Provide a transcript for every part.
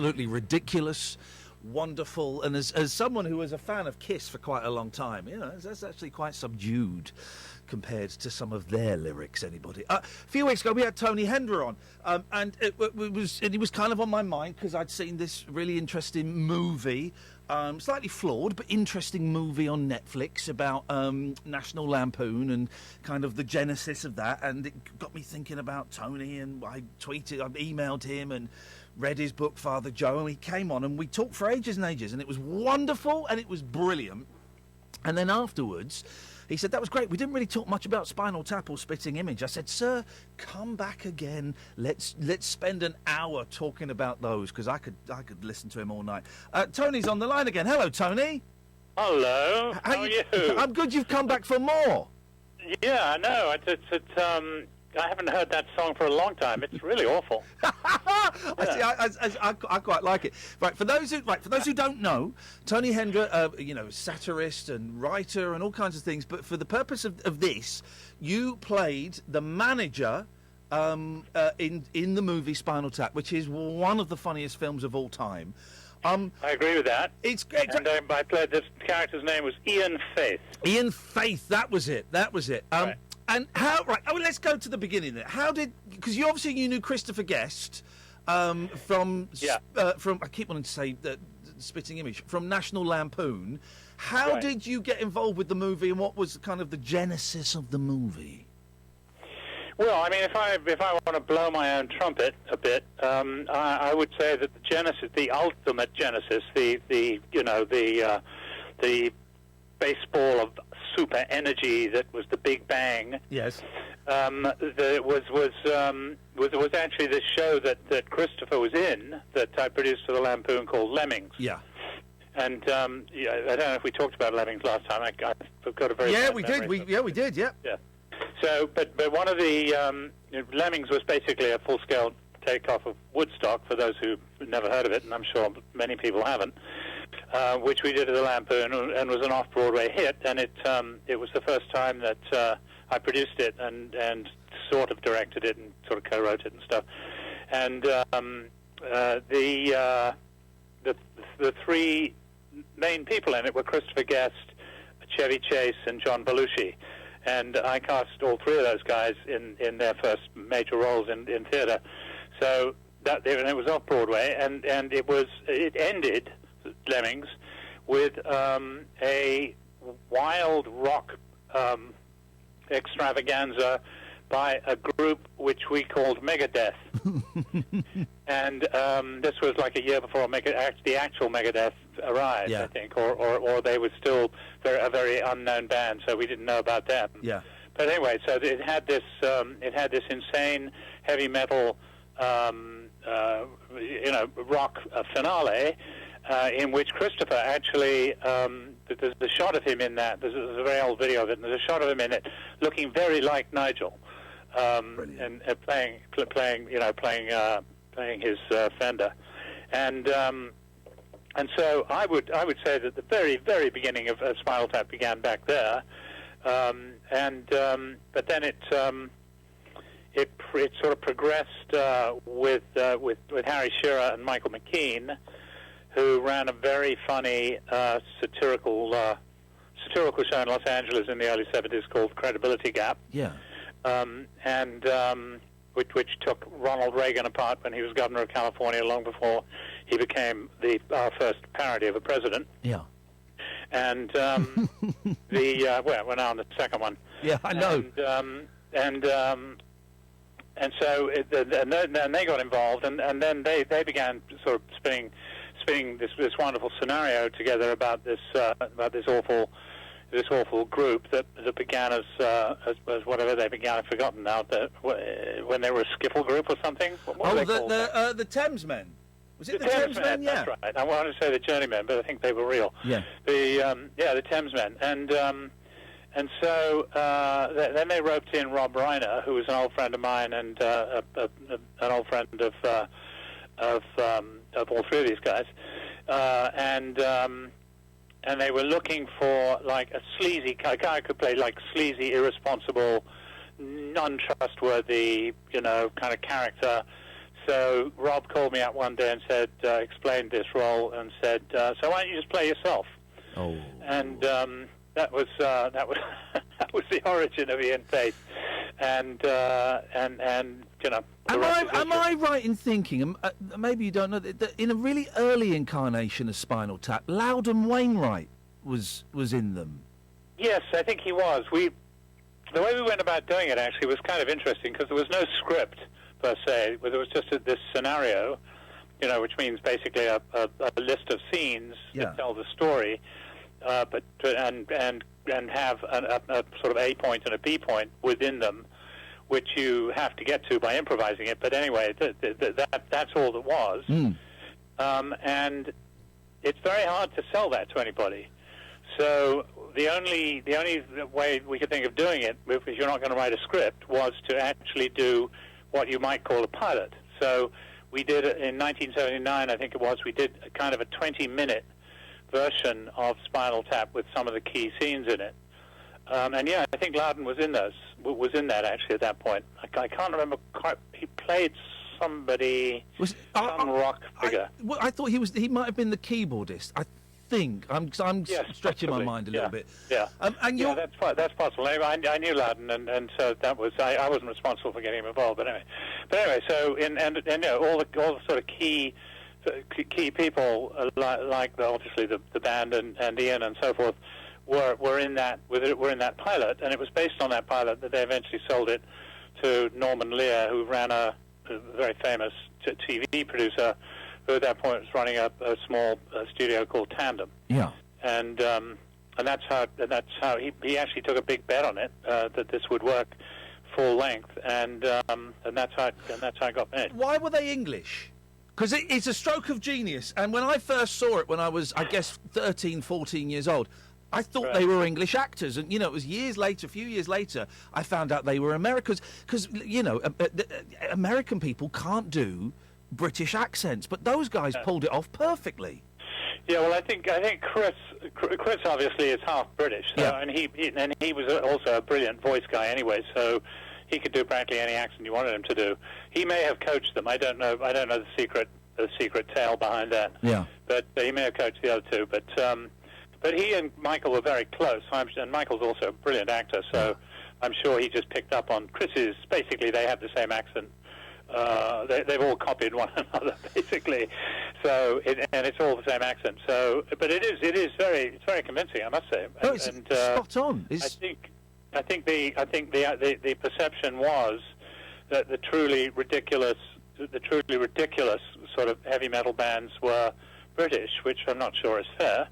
absolutely ridiculous, wonderful, and as someone who was a fan of Kiss for quite a long time, that's actually quite subdued compared to some of their lyrics. Anybody? A few weeks ago we had Tony Hendra on, and it was kind of on my mind because I'd seen this really interesting movie, slightly flawed but interesting movie on Netflix about National Lampoon and kind of the genesis of that, and it got me thinking about Tony, and I emailed him and read his book Father Joe, and he came on and we talked for ages and ages, and it was wonderful and it was brilliant. And then afterwards he said, that was great, we didn't really talk much about Spinal Tap or Spitting Image. I said, sir, come back again, let's spend an hour talking about those, because I could listen to him all night. Tony's on the line again. Hello, Tony. Hello. How are you? I'm good. You've come back for more. Yeah, I know. I haven't heard that song for a long time. It's really awful. I quite like it. Right, for those who don't know, Tony Hendra, satirist and writer and all kinds of things. But for the purpose of this, you played the manager in the movie Spinal Tap, which is one of the funniest films of all time. I agree with that. It's great. And I played, this character's name was Ian Faith. Ian Faith. That was it. Right. And how? Right. Oh, let's go to the beginning. There. How did? Because you knew Christopher Guest from. I keep wanting to say Spitting Image from National Lampoon. How did you get involved with the movie, and what was kind of the genesis of the movie? Well, I mean, if I want to blow my own trumpet a bit, I would say that the genesis, the ultimate genesis, the baseball of super energy that was the Big Bang. Yes. Was actually this show that Christopher was in, that I produced for the Lampoon, called Lemmings. Yeah. And I don't know if we talked about Lemmings last time. I've got a very we did. We did. Yeah. Yeah. So, but one of the Lemmings was basically a full-scale takeoff of Woodstock, for those who've never heard of it, and I'm sure many people haven't. Which we did at the Lampoon, and was an off-Broadway hit, and it was the first time that I produced it and sort of directed it and sort of co-wrote it and stuff. And the three main people in it were Christopher Guest, Chevy Chase, and John Belushi. And I cast all three of those guys in their first major roles in theatre. So and it was off-Broadway, and it ended, Lemmings, with a wild rock extravaganza by a group which we called Megadeth. And this was like a year before the actual Megadeth arrived, I think, or they were still a very unknown band, so we didn't know about them. Yeah. But anyway, so it had this insane heavy metal rock finale. In which Christopher actually, there's a shot of him in that. There's a very old video of it, and there's a shot of him in it, looking very like Nigel, and playing his Fender, and so I would say that the very, very beginning of Spinal Tap began back there, but then it sort of progressed with Harry Shearer and Michael McKean, who ran a very funny satirical show in Los Angeles in the early 70s called Credibility Gap. Yeah. Which took Ronald Reagan apart when he was governor of California, long before he became our first parody of a president. Yeah. And we're now on the second one. Yeah, I know. And so then they got involved, and then they began sort of spinning this wonderful scenario together about this awful group that began as whatever they began. I've forgotten now. When they were a skiffle group or something. What were they called? The Thames Men. Was it the Thames Men? Yeah, that's right. I wanted to say the Journeymen, but I think they were real. Yeah. The Thames Men, and so then they roped in Rob Reiner, who was an old friend of mine and an old friend of all three of these guys, and they were looking for like a guy who could play like sleazy, irresponsible, untrustworthy, kind of character, So Rob called me up one day and said, explained this role and said, so why don't you just play yourself? Oh. And that was that was the origin of Ian Pace, and you know. Am I right in thinking? Maybe you don't know that in a really early incarnation of Spinal Tap, Loudon Wainwright was in them. Yes, I think he was. The way we went about doing it actually was kind of interesting because there was no script per se. There was just this scenario, you know, which means basically a list of scenes that tell the story, and have a sort of A point and a B point within them, which you have to get to by improvising it. But anyway, that's all there was. And it's very hard to sell that to anybody. So the only way we could think of doing it, if you're not going to write a script, was to actually do what you might call a pilot. So we did in 1979, I think it was. We did a kind of a 20-minute version of Spinal Tap with some of the key scenes in it. And yeah, I think Loudon was in that actually at that point. I can't remember quite. He played somebody, some rock figure. I thought he might have been the keyboardist. I think I'm stretching my mind a little bit. Yeah, and that's possible. I knew Loudon, and so that was I wasn't responsible for getting him involved. But anyway, so and you know, all the sort of key people like obviously the band and Ian and so forth were in that pilot, and it was based on that pilot that they eventually sold it to Norman Lear, who ran a very famous TV producer, who at that point was running a small studio called Tandem. Yeah. And that's how he actually took a big bet on it, that this would work full length, and that's how it got made. Why were they English? Because it's a stroke of genius, and when I first saw it when I was, I guess, 13, 14 years old, I thought they were English actors, and, you know, it was a few years later, I found out they were Americans, because, you know, American people can't do British accents, but those guys pulled it off perfectly. Yeah, well, I think Chris obviously is half British, so, and he was also a brilliant voice guy anyway, so he could do practically any accent you wanted him to do. He may have coached them. I don't know the secret tale behind that. Yeah. But he may have coached the other two. But he and Michael were very close, and Michael's also a brilliant actor, so I'm sure he just picked up on Chris's. Basically, they have the same accent. They've all copied one another, basically. So, and it's all the same accent. So, but it's very convincing, I must say. Oh, it's spot on. I think the perception was that the truly ridiculous sort of heavy metal bands were British, which I'm not sure is fair.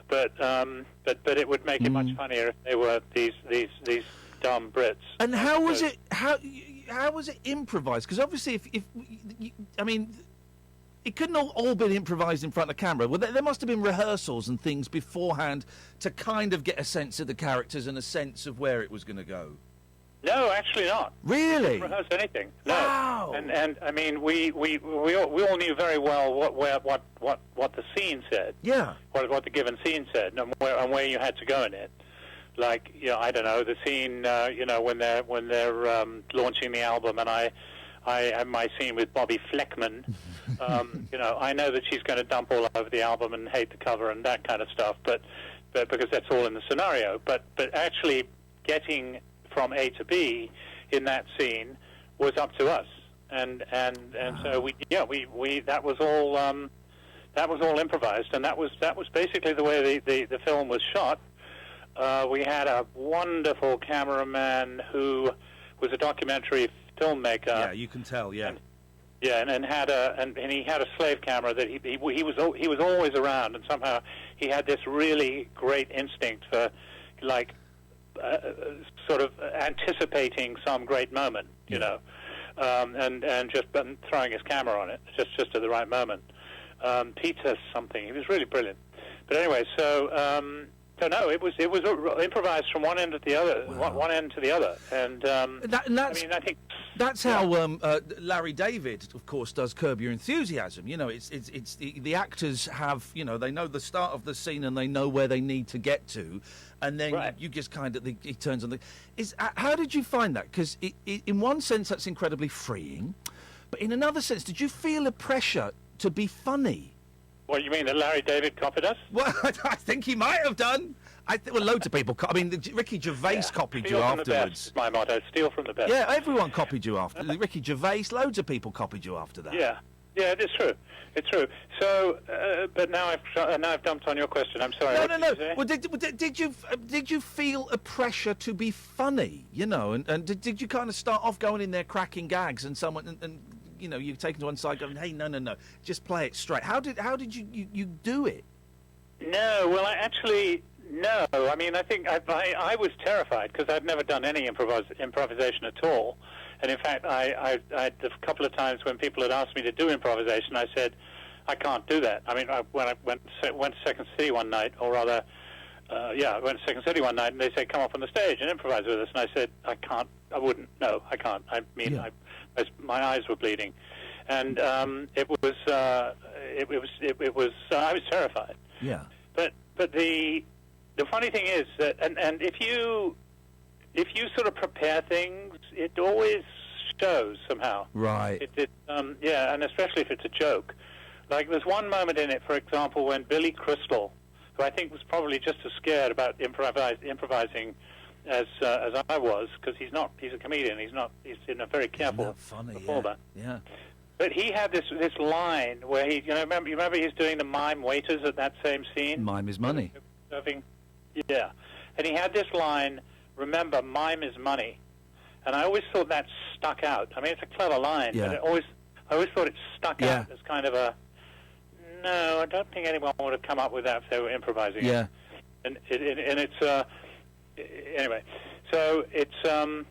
But it would make it much funnier if they were these dumb Brits. And how was it? How was it improvised? Because obviously, I mean, it couldn't all been improvised in front of camera. Well, there must have been rehearsals and things beforehand to kind of get a sense of the characters and a sense of where it was going to go. No, actually not. Really? We didn't rehearse anything. No. Wow. And I mean, we all knew very well what the scene said. Yeah. What the given scene said, and where you had to go in it. Like, you know, I don't know, the scene, you know, when they're launching the album, and I have my scene with Bobby Fleckman. You know, I know that she's going to dump all over the album and hate the cover and that kind of stuff, but because that's all in the scenario. But actually getting from A to B in that scene was up to us, and so we that was all improvised, and that was basically the way the film was shot. We had a wonderful cameraman who was a documentary filmmaker. Yeah, you can tell. Yeah. And he had a slave camera that he was always around, and somehow he had this really great instinct for, like, sort of anticipating some great moment, you know, and just throwing his camera on it just at the right moment. Peter something. He was really brilliant. But anyway, so no, it was improvised from one end to the other, one end to the other, and I think that's how Larry David, of course, does Curb Your Enthusiasm. You know, it's the actors have, you know, they know the start of the scene and they know where they need to get to, and then you just kind of he turns on the. How did you find that? Because in one sense that's incredibly freeing, But in another sense, did you feel a pressure to be funny? What, you mean that Larry David copied us? Well, I think he might have done. Well, loads of people. Ricky Gervais copied you afterwards. Steal from the best is my motto. Steal from the best. Yeah, everyone copied you after. Ricky Gervais, loads of people copied you after that. Yeah, it is true. It's true. So, but now I've dumped on your question. I'm sorry. No. Well, did you feel a pressure to be funny? You know, and did you kind of start off going in there cracking gags, and someone and you know, you're taken to one side going, hey, no, just play it straight. How did you do it? No, well, no. I mean, I think I was terrified because I'd never done any improvisation at all. And in fact, I a couple of times when people had asked me to do improvisation, I said, I can't do that. I mean, when I went to Second City one night, or rather, I went to Second City one night, and they said, come up on the stage and improvise with us. And I said, I can't. I wouldn't. No, I can't. I mean, my eyes were bleeding, and it was I was terrified. Yeah. But the funny thing is that, and if you sort of prepare things, it always shows somehow. Right. And especially if it's a joke. Like there's one moment in it, for example, when Billy Crystal, who I think was probably just as scared about improvising as I was, because he's a comedian. He's in a very careful performer. Yeah. But he had this line where he, remember he's doing the mime waiters at that same scene. Mime is money. Serving. Yeah. And he had this line, remember, mime is money. And I always thought that stuck out. I mean, it's a clever line, but I always thought it stuck out as kind of a, no, I don't think anyone would have come up with that if they were improvising. Yeah. And it's, anyway, so it's, so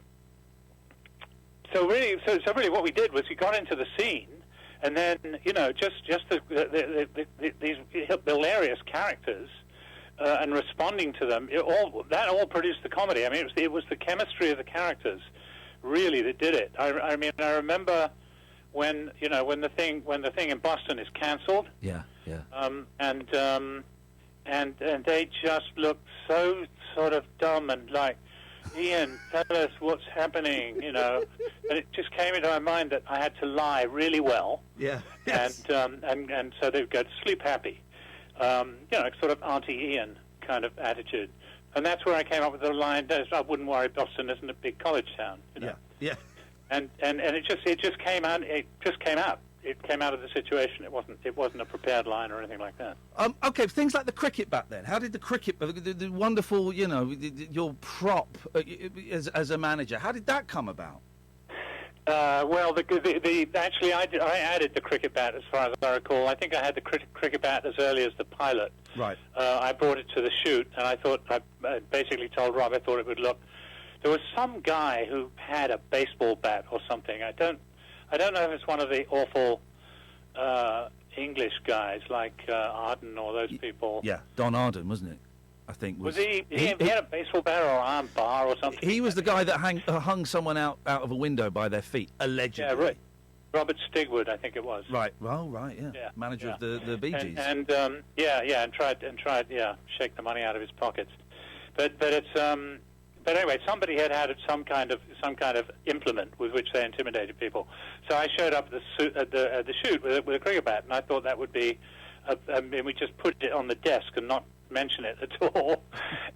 really what we did was we got into the scene, and then, just these hilarious characters, and responding to them, that all produced the comedy. I mean, it was the chemistry of the characters, really, that did it. I mean, I remember when the thing in Boston is cancelled. Yeah. And they just looked so sort of dumb and like, Ian, tell us what's happening, And it just came into my mind that I had to lie really well. Yeah. Yes. And so they would go to sleep happy. Sort of Auntie Ian kind of attitude. And that's where I came up with the line, I wouldn't worry, Boston isn't a big college town. Yeah. And it just came out. It just came out. It came out of the situation. It wasn't a prepared line or anything like that. Okay, things like the cricket bat then. How did the cricket, the wonderful, your prop as a manager, how did that come about? Well, actually, I added the cricket bat as far as I recall. I think I had the cricket bat as early as the pilot. Right. I brought it to the shoot, and I basically told Rob I thought it would look. There was some guy who had a baseball bat or something. I don't know if it's one of the awful English guys like Arden or those people. Yeah, Don Arden, wasn't it? I think was he had a baseball bat or arm bar or something. He was the guy that hung someone out of a window by their feet, allegedly. Yeah, right. Robert Stigwood, I think it was. Right. Well, right. Yeah. Manager of the Bee Gees. And tried shake the money out of his pockets. But it's But anyway, somebody had some kind of implement with which they intimidated people. So I showed up at the shoot with a cricket bat, and I thought that would be. We just put it on the desk and not mention it at all,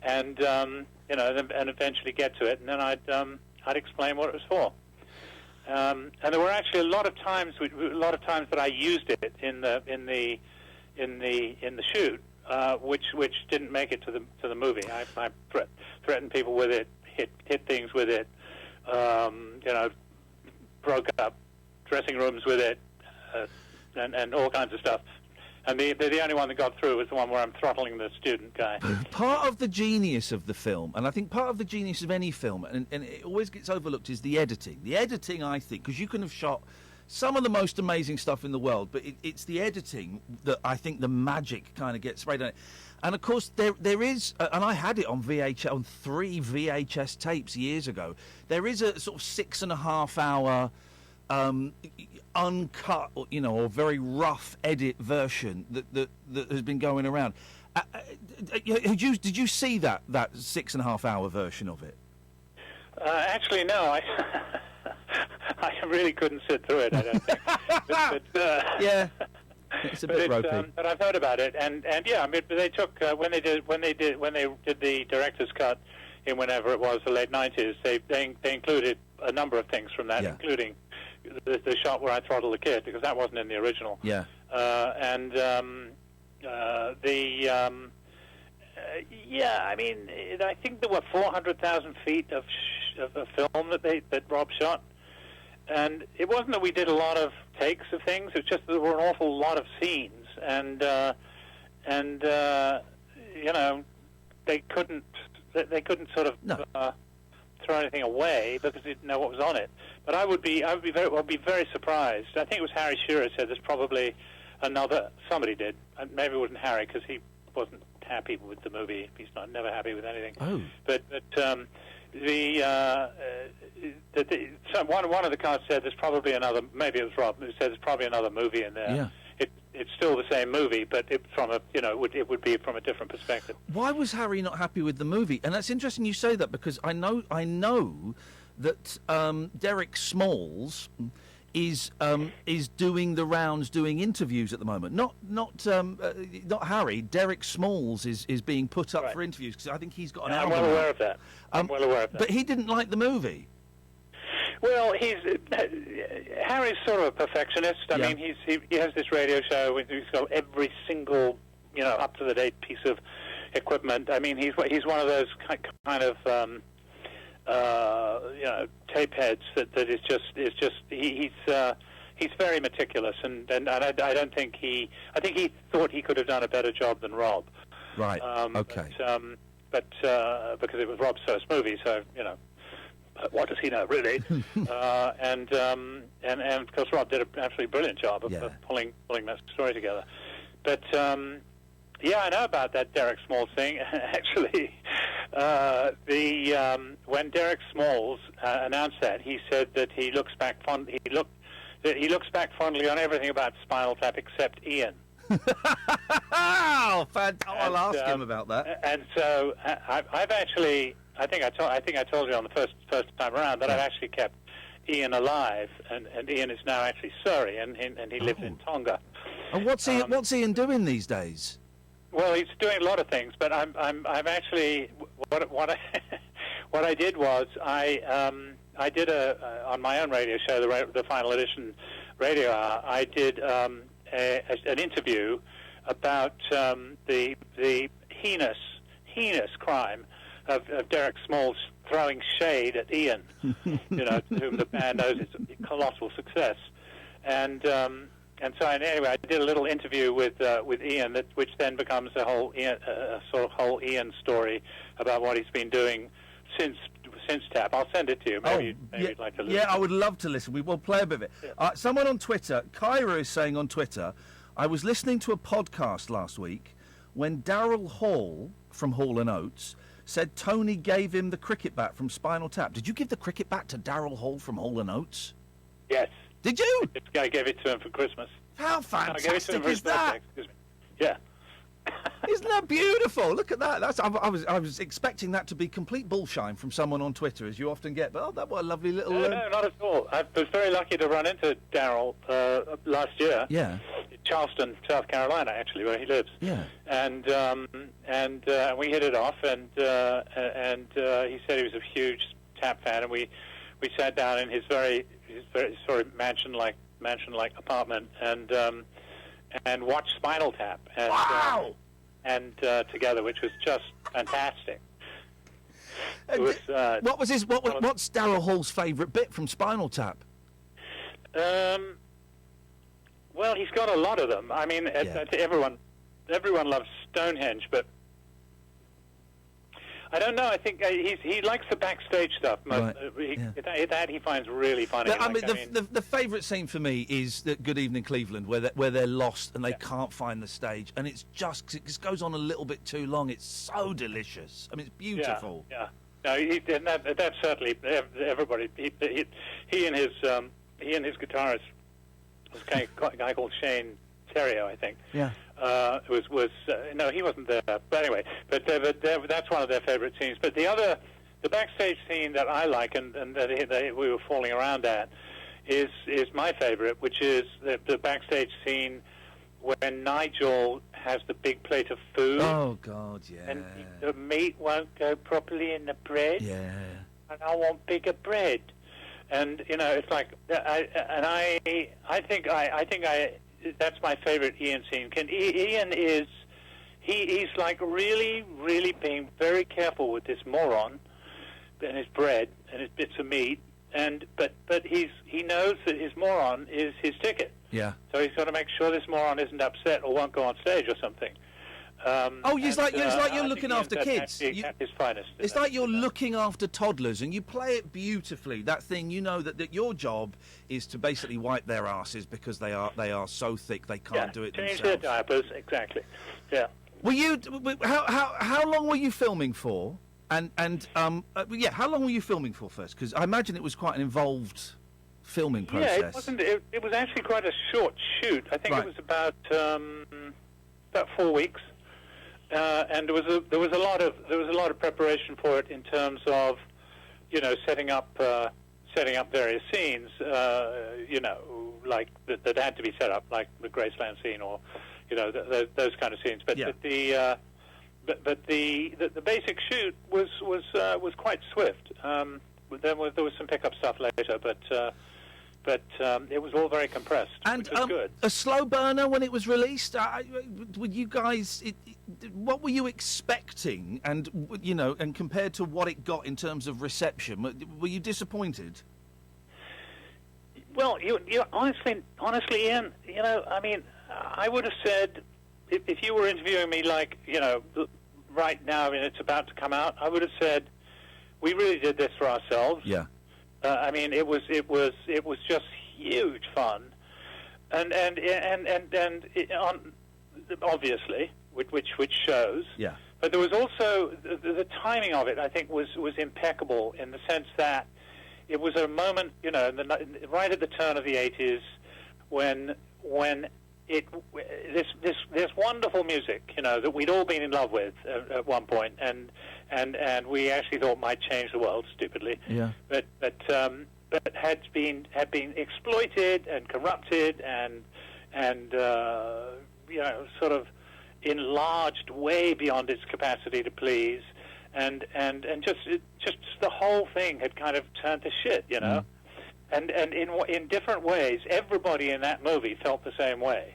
and and eventually get to it, and then I'd explain what it was for. And there were actually a lot of times that I used it in the shoot. Which didn't make it to the movie. I threatened people with it, hit things with it, broke up dressing rooms with it, and all kinds of stuff. And the only one that got through was the one where I'm throttling the student guy. Part of the genius of the film, and I think part of the genius of any film, and it always gets overlooked, is the editing. The editing, I think, because you can have shot some of the most amazing stuff in the world, but it's the editing that I think the magic kind of gets sprayed on it. And of course, there is, and I had it on VHS, on 3 VHS tapes years ago. There is a sort of 6.5 hour uncut, or very rough edit version that has been going around. Did you see that 6.5 hour version of it? Actually, no. I really couldn't sit through it, I don't think. Yeah. It's a bit ropey. But I've heard about it, and yeah, I mean, they took when they did the director's cut in whenever it was, the late 90s. They included a number of things from that, including the shot where I throttle the kid, because that wasn't in the original. Yeah. I mean, I think there were 400,000 feet of film that Rob shot. And it wasn't that we did a lot of takes of things; it's just that there were an awful lot of scenes, and you know, they couldn't sort of throw anything away because they didn't know what was on it. But I would be very surprised. I think it was Harry Shearer said there's probably another. Somebody did. Maybe it wasn't Harry because he wasn't happy with the movie. He's never happy with anything. Oh. But one of the cast said there's probably another. Maybe it was Rob who said there's probably another movie in there. Yeah. It's still the same movie, but it would be from a different perspective. Why was Harry not happy with the movie? And that's interesting you say that, because I know that Derek Smalls is doing the rounds, doing interviews at the moment. Not Harry. Derek Smalls is being put up for interviews because I think he's got an album. I'm well aware of that. I'm well aware of that. But he didn't like the movie. Well, Harry's sort of a perfectionist. I mean, he has this radio show with he's got every single up to the date piece of equipment. I mean, he's one of those kind of tape heads that is just he's very meticulous, and I don't think I think he thought he could have done a better job than Rob. Right. Okay. But because it was Rob's first movie, so what does he know, really? And of course, Rob did an absolutely brilliant job of pulling that story together. But I know about that Derek Smalls thing. Actually, when Derek Smalls announced that, he said that he looks back fondly on everything about Spinal Tap except Iain. Oh, fantastic! I'll ask him about that. And so I've actually. I think I told you on the first time around that I've actually kept Iain alive, and Iain is now actually Surrey, and he lives in Tonga. And what's Iain doing these days? Well, he's doing a lot of things, but I'm actually what I did was I did on my own radio show, the Final Edition Radio Hour. I did an interview about the heinous crime of Derek Smalls throwing shade at Iain, to whom the band owes its colossal success, and so anyway, I did a little interview with Iain, which then becomes a whole Iain story about what he's been doing since Tap. I'll send it to you. Maybe you'd like to listen. Yeah, I would love to listen. We will play a bit of it. Yeah. Someone on Twitter, Kyra, is saying on Twitter, I was listening to a podcast last week when Daryl Hall from Hall & Oates said Tony gave him the cricket bat from Spinal Tap. Did you give the cricket bat to Daryl Hall from Hall & Oates? Yes. Did you? I gave it to him for Christmas. How fantastic I gave it to him for his birthday. Excuse me. Yeah. Isn't that beautiful? Look at that. I was expecting that to be complete bullshine from someone on Twitter, as you often get. But what a lovely little... No, not at all. I was very lucky to run into Daryl last year. Yeah. In Charleston, South Carolina, actually, where he lives. Yeah. And we hit it off, and he said he was a huge Tap fan, and we sat down in his very sort of mansion-like apartment, and watched Spinal Tap. And, wow! Together, which was just fantastic. It was, what's Daryl Hall's favourite bit from Spinal Tap? Well, he's got a lot of them. I mean, everyone loves Stonehenge, but I don't know. I think he likes the backstage stuff. Right. That he finds really funny. The favourite scene for me is the Good Evening Cleveland, where they're lost and they can't find the stage, and it just goes on a little bit too long. It's so delicious. I mean, it's beautiful. Yeah. No, that's certainly everybody. He and his guitarist was a guy called Shane Terrio, I think. Yeah. No, he wasn't there. But anyway, but that's one of their favourite scenes. But the other the backstage scene that I like and that we were falling around at is my favourite, which is the backstage scene when Nigel has the big plate of food. Oh, God, yeah. And the meat won't go properly in the bread. Yeah. And I want bigger bread. And, you know, it's like, I think that's my favourite Iain scene. Iain is, he's like really, really being very careful with this moron and his bread and his bits of meat. But he knows that his moron is his ticket. Yeah. So he's got to make sure this moron isn't upset or won't go on stage or something. It's like you're looking after kids. At his finest. It's like you're looking after toddlers, and you play it beautifully. That thing, you know, that your job is to basically wipe their asses because they are so thick they can't do it themselves. Change their diapers, exactly. Yeah. Were you? How long were you filming for? And how long were you filming for first? Because I imagine it was quite an involved filming process. Yeah, it wasn't. It was actually quite a short shoot. I think it was about 4 weeks. And there was a lot of preparation for it in terms of, you know, setting up various scenes, you know, like that had to be set up, like the Graceland scene, or, you know, those kind of scenes. But the basic shoot was quite swift. There was some pickup stuff later, but it was all very compressed. And which was good. A slow burner when it was released. Were you guys? What were you expecting? And you know, and compared to what it got in terms of reception, were you disappointed? Well, you honestly, Iain, you know, I mean, I would have said if you were interviewing me, like, you know, right now, I mean, it's about to come out, I would have said we really did this for ourselves. Yeah. I mean, it was just huge fun, and obviously, which shows. Yeah. But there was also the timing of it. I think was impeccable in the sense that it was a moment, you know, right at the turn of the 80s, when this wonderful music, you know, that we'd all been in love with at one point, and we actually thought might change the world, stupidly. Yeah. But had been exploited and corrupted and you know, sort of enlarged way beyond its capacity to please, and just the whole thing had kind of turned to shit, you know. And in different ways, everybody in that movie felt the same way.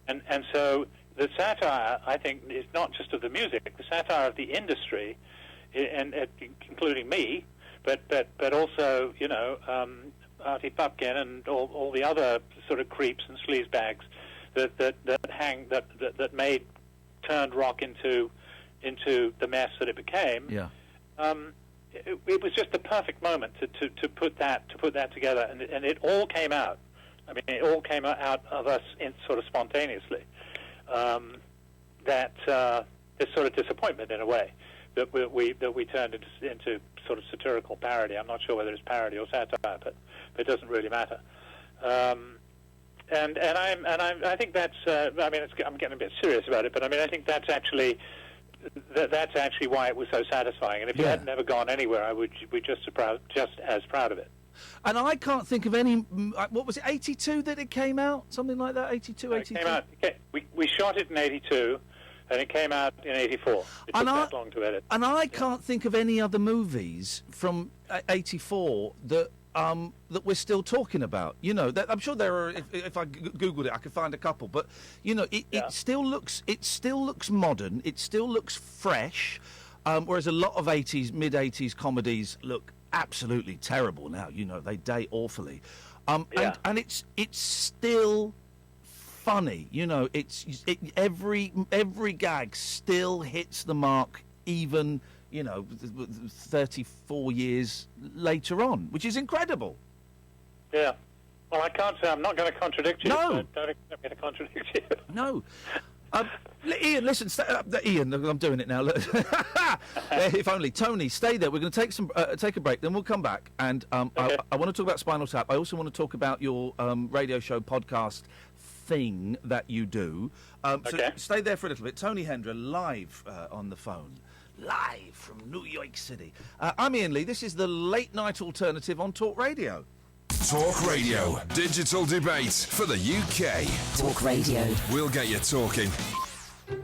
And so the satire, I think, is not just of the music, the satire of the industry, and including me, but also, you know, Artie Pupkin and all the other sort of creeps and sleazebags that turned rock into the mess that it became. Yeah. It was just the perfect moment to put that together, and it all came out. I mean, it all came out of us sort of spontaneously. This sort of disappointment, in a way, that we turned into sort of satirical parody. I'm not sure whether it's parody or satire, but it doesn't really matter. I think that's. I mean, I'm getting a bit serious about it, but I mean, I think that's actually why it was so satisfying. And if it had never gone anywhere, I would be just as proud of it. And I can't think of any. What was it? 82 that it came out, something like that. 82, 83. It came out. We shot it in 82, and it came out in 84. It took that long to edit. And I can't think of any other movies from 84 that we're still talking about. You know, I'm sure there are. If I googled it, I could find a couple. But you know, it still looks modern. It still looks fresh. Whereas a lot of mid 80s comedies look absolutely terrible now. You know, they date awfully. And it's still funny. You know, every gag still hits the mark, even, you know, 34 years later on, which is incredible. Yeah. Well, I can't say I'm not going to contradict you. No. Don't expect me to contradict you. No. Iain, listen. Iain, I'm doing it now. Look. If only. Tony, stay there. We're going to take a break, then we'll come back. And okay. I want to talk about Spinal Tap. I also want to talk about your radio show podcast thing that you do. Okay. So stay there for a little bit. Tony Hendra, live on the phone. live from New York City. I'm Iain Lee. This is the late night alternative on Talk Radio. Talk Radio, digital debate for the UK. Talk Radio. We'll get you talking.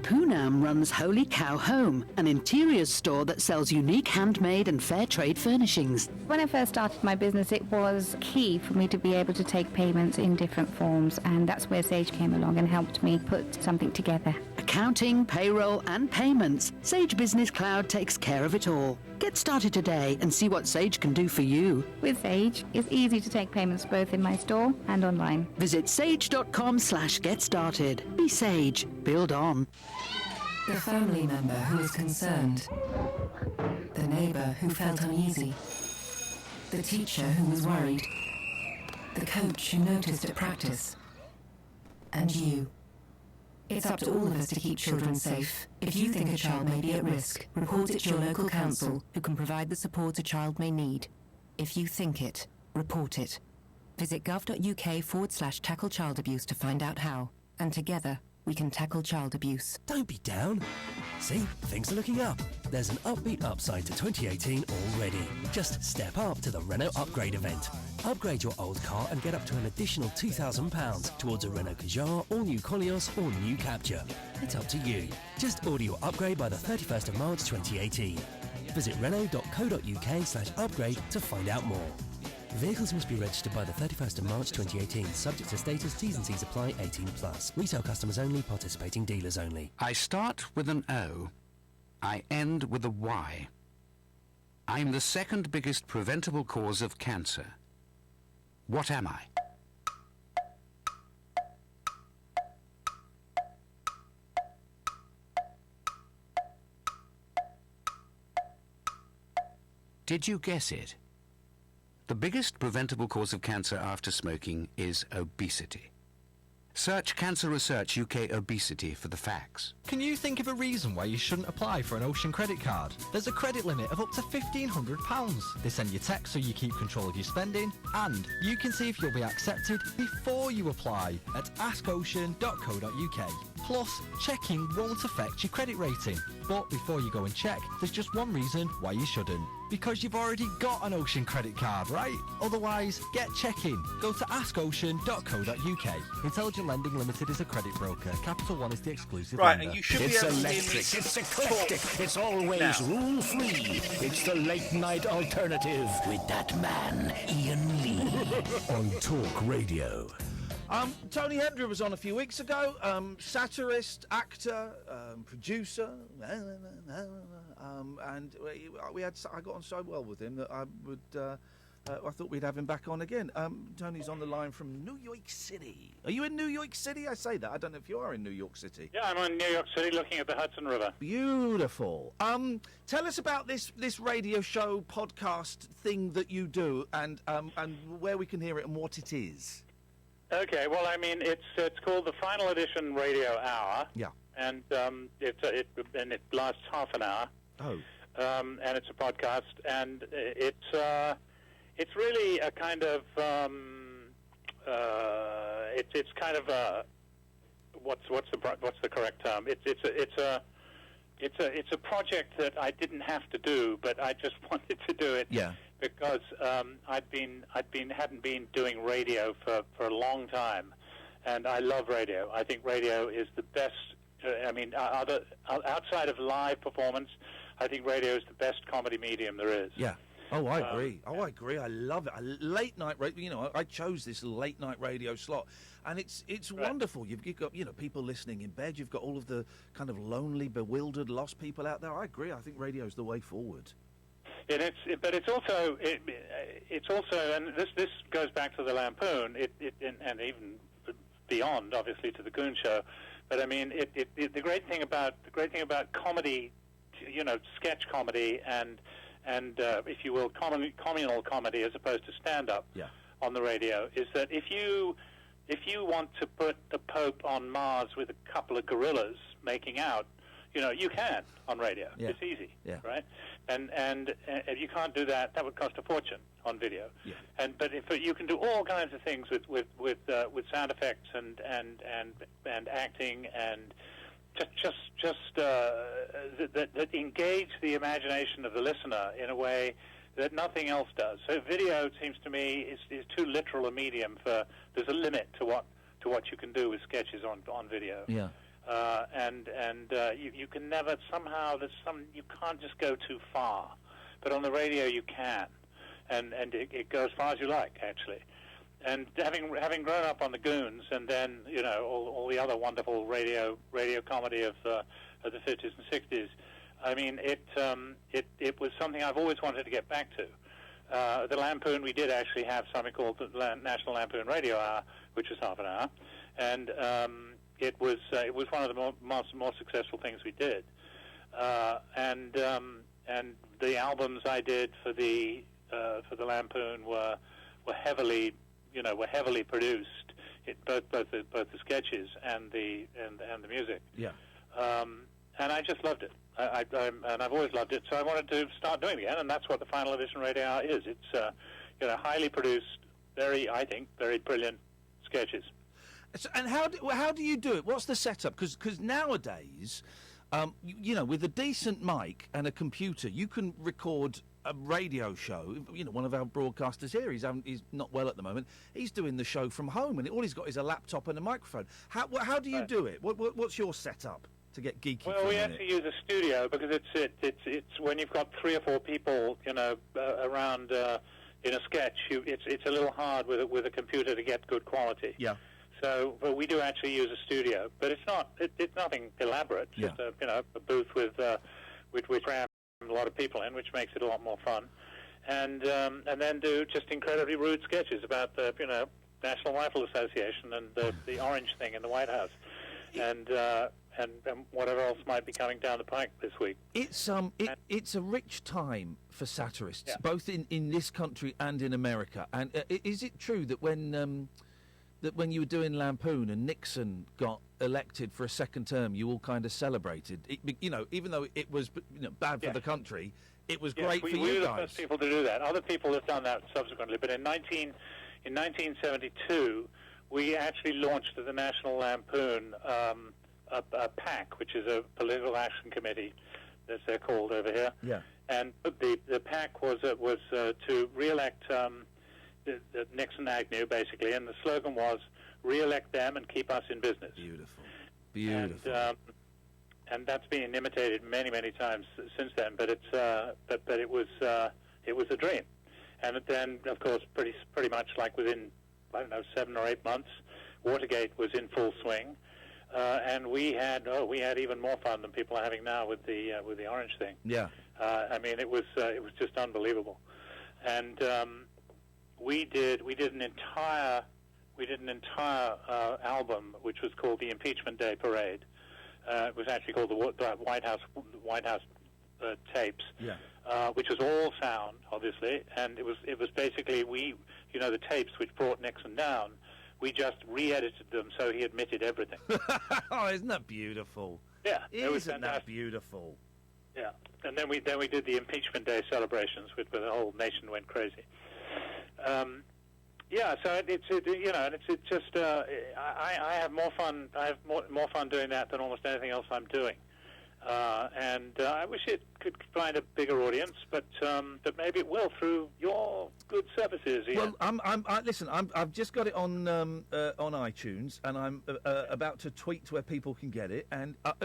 Poonam runs Holy Cow Home, an interiors store that sells unique handmade and fair trade furnishings. When I first started my business, it was key for me to be able to take payments in different forms, and that's where Sage came along and helped me put something together. Accounting, payroll and payments. Sage Business Cloud takes care of it all. Get started today and see what Sage can do for you. With Sage, it's easy to take payments both in my store and online. Visit sage.com/get started. Be Sage. Build on. The family member who was concerned. The neighbour who felt uneasy. The teacher who was worried. The coach who noticed at practice. And you. It's up to all of us to keep children safe. If you think a child may be at risk, report it to your local council, who can provide the support a child may need. If you think it, report it. Visit gov.uk/tackle child abuse to find out how. And together, we can tackle child abuse. Don't be down. See, things are looking up. There's an upbeat upside to 2018 already. Just step up to the Renault Upgrade event. Upgrade your old car and get up to an additional £2,000 towards a Renault Kadjar, all-new Koleos or new Captur. It's up to you. Just order your upgrade by the 31st of March 2018. Visit renault.co.uk/upgrade to find out more. Vehicles must be registered by the 31st of March 2018, subject to status, T's and C's apply, 18+. Retail customers only, participating dealers only. I start with an O. I end with a Y. I'm the second biggest preventable cause of cancer. What am I? Did you guess it? The biggest preventable cause of cancer after smoking is obesity. Search Cancer Research UK Obesity for the facts. Can you think of a reason why you shouldn't apply for an Ocean credit card? There's a credit limit of up to £1,500. They send you texts so you keep control of your spending, and you can see if you'll be accepted before you apply at askocean.co.uk. Plus, checking won't affect your credit rating. But before you go and check, there's just one reason why you shouldn't. Because you've already got an Ocean credit card, right? Otherwise, get checking. Go to askocean.co.uk. Intelligent Lending Limited is a credit broker. Capital One is the exclusive Right, lender. and you should It's be able electric, to it's eclectic, it's always rule-free. It's the late-night alternative with that man, Iain Lee. On Talk Radio. Tony Hendra was on a few weeks ago. Satirist, actor, producer, and I got on so well with him that I thought we'd have him back on again. Tony's on the line from New York City. Are you in New York City? I say that. I don't know if you are in New York City. Yeah, I'm in New York City looking at the Hudson River. Beautiful. Tell us about this radio show podcast thing that you do, and where we can hear it and what it is. Okay, well, I mean, it's called the Final Edition Radio Hour. Yeah. And it lasts half an hour. Oh. And it's a podcast, and it's really a kind of it's kind of a what's the correct term? It's a project that I didn't have to do, but I just wanted to do it. Yeah. Because hadn't been doing radio for a long time, and I love radio. I think radio is the best. Outside of live performance, I think radio is the best comedy medium there is. Yeah. Oh, I agree. I agree. I love it. Late night radio. You know, I chose this late night radio slot, and it's right. Wonderful. You've got people listening in bed. You've got all of the kind of lonely, bewildered, lost people out there. I agree. I think radio's the way forward. But it's also, and this goes back to the Lampoon, and even beyond, obviously, to the Goon Show. But I mean, the great thing about comedy, sketch comedy and if you will, communal comedy as opposed to stand-up on the radio, is that if you want to put the Pope on Mars with a couple of gorillas making out, you can on radio. Yeah. It's easy, right? And if you can't do that, that would cost a fortune on video. Yeah. But if you can do all kinds of things with sound effects and acting and just just that engage the imagination of the listener in a way that nothing else does. So video, it seems to me, is too literal a medium for. There's a limit to what you can do with sketches on video. Yeah. You can never somehow. You can't just go too far, but on the radio you can, and it goes as far as you like actually. And having grown up on the Goons, and then all the other wonderful radio comedy of the 50s and 60s, I mean it was something I've always wanted to get back to. The Lampoon, we did actually have something called the National Lampoon Radio Hour, which was half an hour, and it was one of the more successful things we did. And the albums I did for the Lampoon were heavily produced, both the sketches and the music. Yeah. And I just loved it. And I've always loved it. So I wanted to start doing it again, and that's what the Final Edition Radio Hour is. It's highly produced, very brilliant sketches. So, and how do you do it? What's the setup? Because nowadays, with a decent mic and a computer, you can record a radio show. One of our broadcasters here, he's not well at the moment. He's doing the show from home, and all he's got is a laptop and a microphone. How do you do it? What's your setup to get geeky? Well, we actually use a studio because it's when you've got 3 or 4 people, around in a sketch. It's a little hard with a computer to get good quality. Yeah. So, but we do actually use a studio, but it's nothing elaborate. Yeah. Just a booth with we cram a lot of people in, which makes it a lot more fun, and then do just incredibly rude sketches about the National Rifle Association and the orange thing in the White House, and whatever else might be coming down the pike this week. It's a rich time for satirists, Yeah. both in this country and in America. And is it true that when you were doing Lampoon and Nixon got elected for a second term, you all kind of celebrated? Even though it was bad for the country, it was great for you we were guys. the first people to do that. Other people have done that subsequently, but in 1972, we actually launched the National Lampoon a PAC, which is a political action committee, as they're called over here. Yeah. And the PAC was to re-elect the Nixon Agnew, basically, and the slogan was "Re-elect them and keep us in business." Beautiful. And that's been imitated many, many times since then. But it was a dream. And then, of course, pretty much like within 7 or 8 months, Watergate was in full swing, and we had even more fun than people are having now with the orange thing. Yeah. It was just unbelievable, and we did an entire album which was called the Impeachment Day Parade. It was actually called the White House tapes. Yeah. Which was all sound, obviously, and it was basically the tapes which brought Nixon down. We just re-edited them so he admitted everything. Oh, isn't that beautiful? Yeah, isn't that beautiful? Yeah, and then we did the Impeachment Day celebrations, where the whole nation went crazy. So it's just I have more fun. I have more fun doing that than almost anything else I'm doing. And I wish it could find a bigger audience, but maybe it will through your good services. Iain. Well, I've just got it on iTunes, and I'm about to tweet where people can get it. And are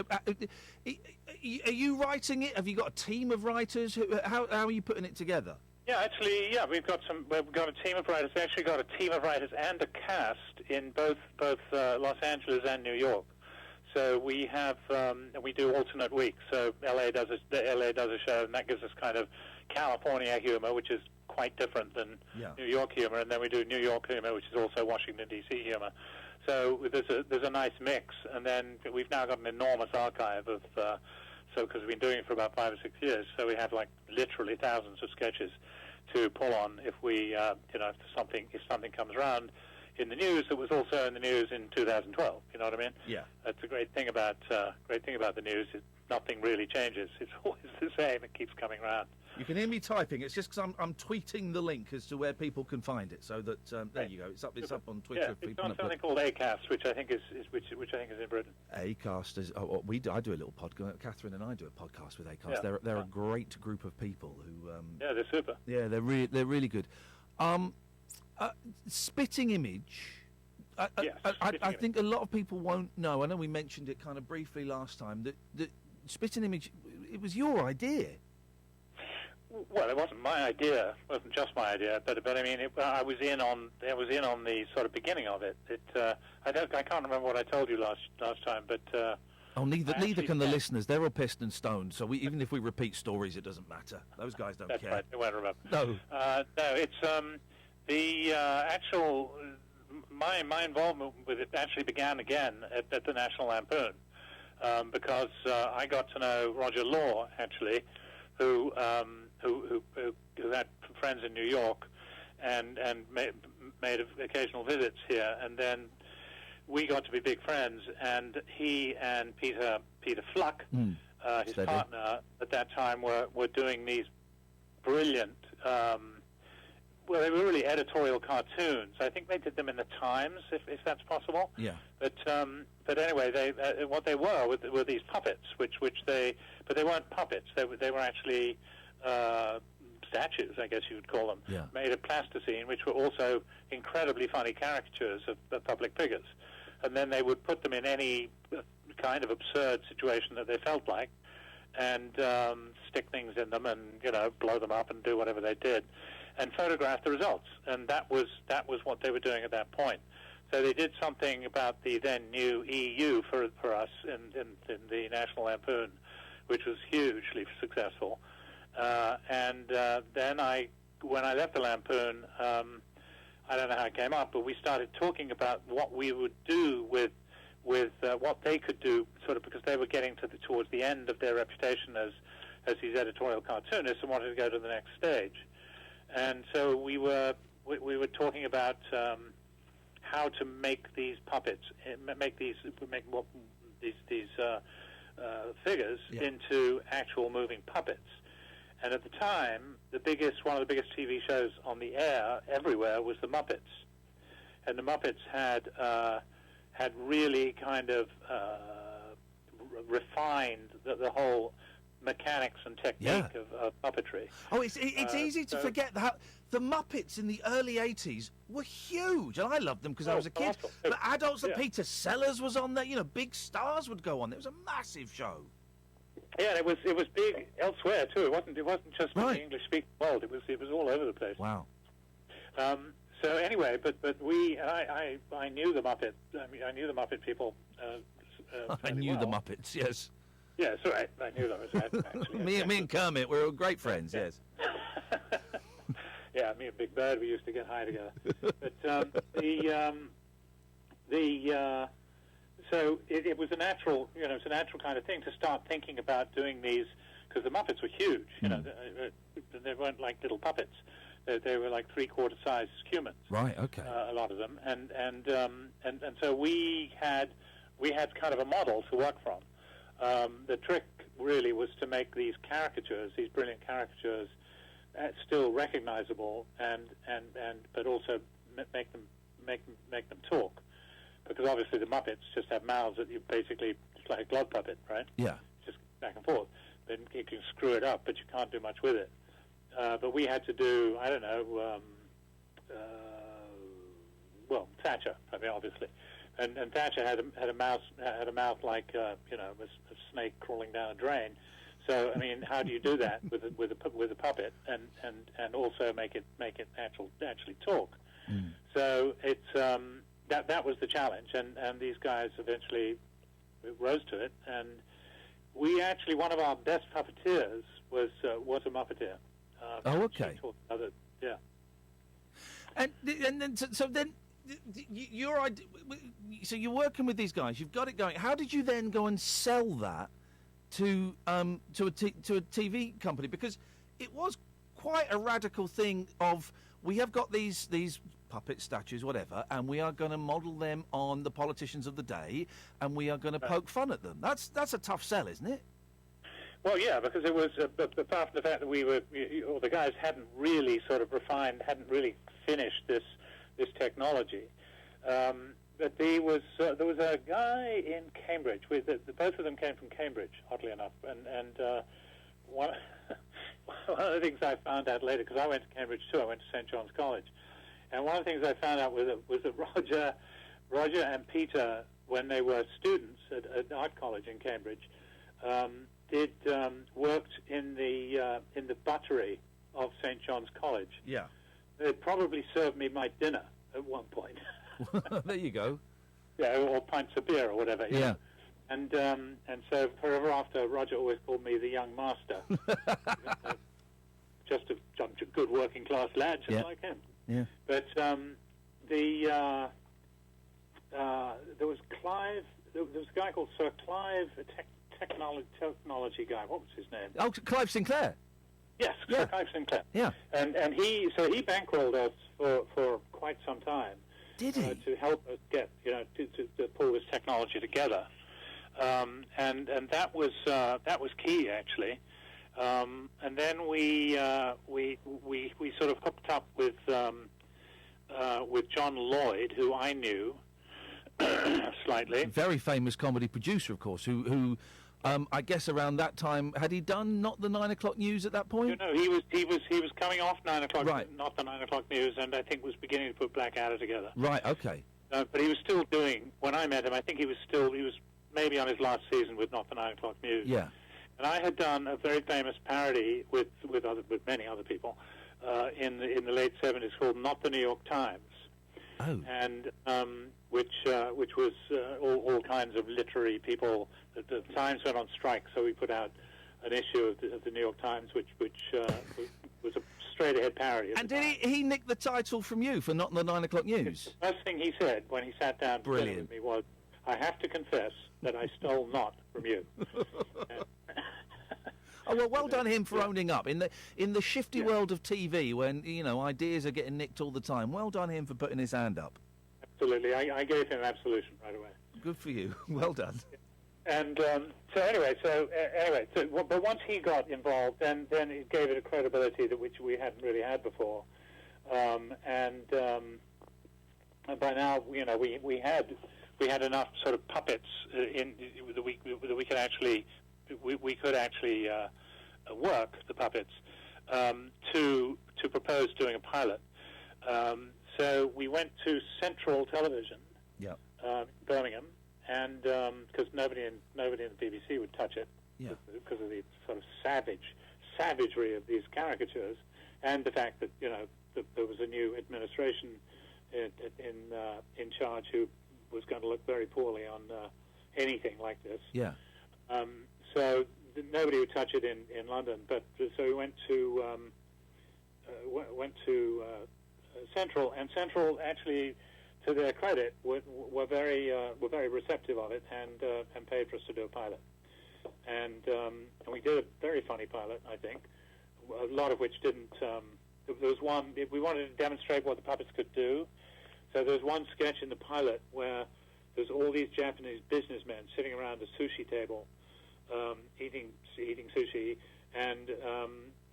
you writing it? Have you got a team of writers? How are you putting it together? Yeah, actually, we've got a team of writers. We actually got a team of writers and a cast in both Los Angeles and New York. So we have we do alternate weeks. So LA does a show, and that gives us kind of California humor, which is quite different than New York humor, and then we do New York humor, which is also Washington D.C. humor. So there's a nice mix, and then we've now got an enormous archive of because we've been doing it for about 5 or 6 years. So we have like literally thousands of sketches to pull on if we if something comes around in the news that was also in the news in 2012. You know what I mean? Yeah. That's a great thing about the news. Nothing really changes. It's always the same. It keeps coming around. You can hear me typing. It's just because I'm tweeting the link as to where people can find it. So that there you go. It's up on Twitter. Yeah, it's on something called Acast, which I think is in Britain. Acast is. I do a little podcast. Catherine and I do a podcast with Acast. Yeah. They're a great group of people who. Yeah, they're super. Yeah, they're really good. Spitting Image. I think a lot of people won't know. I know we mentioned it kind of briefly last time. That Spitting Image, it was your idea. Well, it wasn't my idea. It wasn't just my idea, but I mean, I was in on the sort of beginning of it. I can't remember what I told you last time, but. Neither can the listeners. They're all pissed and stoned. So even if we repeat stories, it doesn't matter. Those guys don't That's care. Right. They won't remember. No. No, it's the actual. My involvement with it actually began again at the National Lampoon, because I got to know Roger Law actually, who had friends in New York, and made occasional visits here, and then we got to be big friends. And he and Peter Fluck, his partner at that time, were doing these brilliant. Well, they were really editorial cartoons. I think they did them in the Times, if that's possible. Yeah. But anyway, what they were these puppets, but they weren't puppets. They were actually statues, I guess you would call them, made of plasticine, which were also incredibly funny caricatures of public figures. And then they would put them in any kind of absurd situation that they felt like, and stick things in them, and blow them up and do whatever they did, and photograph the results. And that was what they were doing at that point. So they did something about the then new EU for us in the National Lampoon, which was hugely successful. And then when I left the Lampoon, I don't know how it came up, but we started talking about what we would do with what they could do, sort of, because they were getting towards the end of their reputation as these editorial cartoonists and wanted to go to the next stage. And so we were talking about how to make these puppets, make these figures into actual moving puppets. And at the time, one of the biggest TV shows on the air everywhere was the Muppets, and the Muppets had really kind of refined the whole mechanics and technique of puppetry. Oh, it's easy to forget that the Muppets in the early 80s were huge, and I loved them because I was a kid. But adults, like Peter Sellers was on there. Big stars would go on there. It was a massive show. Yeah, and it was big elsewhere too. It wasn't just in the English-speaking world. It was all over the place. Wow. So anyway, but I knew the Muppet. I mean, I knew the Muppet people. I knew the Muppets. Yes. Yes, right. I knew them actually. me and Kermit, we were great friends. Yes. Yeah, me and Big Bird, we used to get high together. But so it was a natural, it's a natural kind of thing to start thinking about doing these, because the Muppets were huge. They weren't like little puppets. They were like 3/4 size humans. Right. Okay. A lot of them, and so we had kind of a model to work from. The trick really was to make these caricatures, these brilliant caricatures, still recognizable, but also make them talk, because obviously the Muppets just have mouths that you basically, it's like a glove puppet, right? Yeah. Just back and forth. Then you can screw it up, but you can't do much with it. But we had to do, I don't know, Thatcher, I mean, obviously. And Thatcher had a mouth like a snake crawling down a drain. So I mean, how do you do that with a puppet and also make it actually talk? So it's that was the challenge, and these guys eventually rose to it. And we actually, one of our best puppeteers was a Muppeteer. Okay. Yeah. And then so then. So you're working with these guys. You've got it going. How did you then go and sell that to a TV company? Because it was quite a radical thing. We have got these puppet statues, whatever, and we are going to model them on the politicians of the day, and we are going to poke fun at them. That's a tough sell, isn't it? Well, yeah, because it was, apart from the fact that or the guys hadn't really sort of refined, hadn't really finished this technology. But there was a guy in Cambridge. Both of them came from Cambridge, oddly enough. And one of the things I found out later, because I went to Cambridge too, I went to St. John's College. And one of the things I found out was that Roger and Peter, when they were students at art college in Cambridge, worked in the buttery of St. John's College. Yeah. They probably served me my dinner at one point. There you go. Yeah, or pints of beer or whatever. Yeah. And so forever after, Roger always called me the young master. Just a good working class lad, just like him. Yeah. But there was Clive. There was a guy called Sir Clive, a technology guy. What was his name? Oh, Clive Sinclair. Yes, Sir Clive Sinclair. Yeah. And he bankrolled us for quite some time. Did he? To help us get, to pull this technology together. And that was key, actually. And then we sort of hooked up with John Lloyd, who I knew slightly. Very famous comedy producer, of course, who I guess around that time, had he done Not the 9 O'Clock News at that point? He was coming off 9 o'clock, right. Not the 9 O'Clock News, and I think was beginning to put Blackadder together. Right. Okay. But he was still doing. When I met him, I think he was maybe on his last season with Not the 9 O'Clock News. Yeah. And I had done a very famous parody with many other people in the late 70s called Not the New York Times. Oh. And which was all kinds of literary people. The Times went on strike, so we put out an issue of the New York Times, which was a straight-ahead parody. And did he nick the title from you for Not the 9 O'Clock News? The first thing he said when he sat down to dinner with me was, "I have to confess that I stole not from you." Oh, well done him for owning up in the shifty world of TV when ideas are getting nicked all the time. Well done him for putting his hand up. Absolutely, I gave him absolution right away. Good for you. Well done. And but once he got involved, then it gave it a credibility which we hadn't really had before. And by now, we had enough sort of puppets that we could actually work the puppets to propose doing a pilot. So we went to Central Television, Birmingham, and because nobody in the BBC would touch it, because of the sort of savagery of these caricatures, and the fact that there was a new administration in charge who was going to look very poorly on anything like this. Yeah. So nobody would touch it in London. But so we went to Central, and Central actually, to their credit, were very receptive of it and paid for us to do a pilot. And we did a very funny pilot, I think. A lot of which didn't. There was one we wanted to demonstrate what the puppets could do. So there was one sketch in the pilot where there's all these Japanese businessmen sitting around a sushi table, eating sushi, and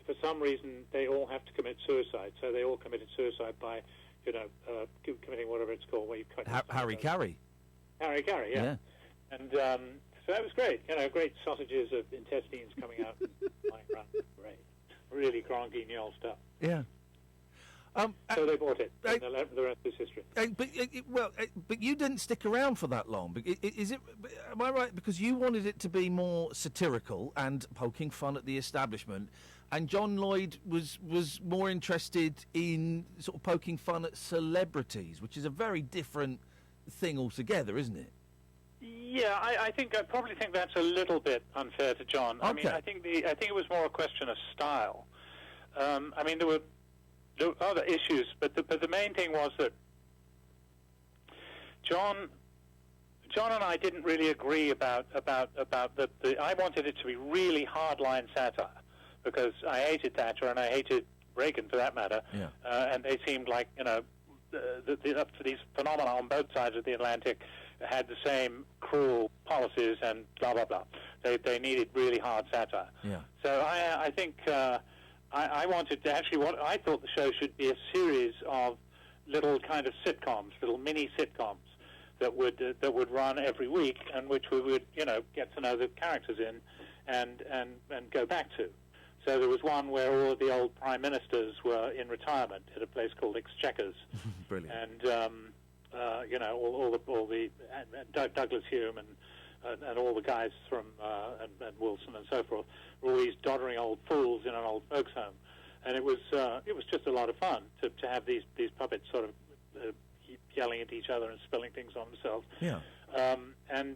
for some reason they all have to commit suicide. So they all committed suicide by, committing whatever it's called, where you cut Harry-Carry. Harry-Carry, yeah. And so that was great. Great sausages of intestines coming out and flying around. Great, really Grand Guignol stuff. Yeah. So they bought it. And the rest is history. But you didn't stick around for that long. Is it? Am I right? Because you wanted it to be more satirical and poking fun at the establishment, and John Lloyd was more interested in sort of poking fun at celebrities, which is a very different thing altogether, isn't it? Yeah, I probably think that's a little bit unfair to John. Okay. I mean, I think it was more a question of style. I mean, there were other issues, but the main thing was that John and I didn't really agree about the I wanted it to be really hardline satire because I hated Thatcher and I hated Reagan for that matter, and they seemed like these phenomena on both sides of the Atlantic had the same cruel policies and blah blah blah. They needed really hard satire. Yeah. So I think I wanted to actually, what I thought the show should be a series of little kind of sitcoms, little mini sitcoms that would run every week, and which we would get to know the characters in, and go back to. So there was one where all of the old prime ministers were in retirement at a place called Exchequers. Brilliant. And all the Douglas Hume and all the guys from and Wilson and so forth were all these doddering old fools in an old folks' home, and it was just a lot of fun to have these puppets sort of yelling at each other and spilling things on themselves. Yeah. And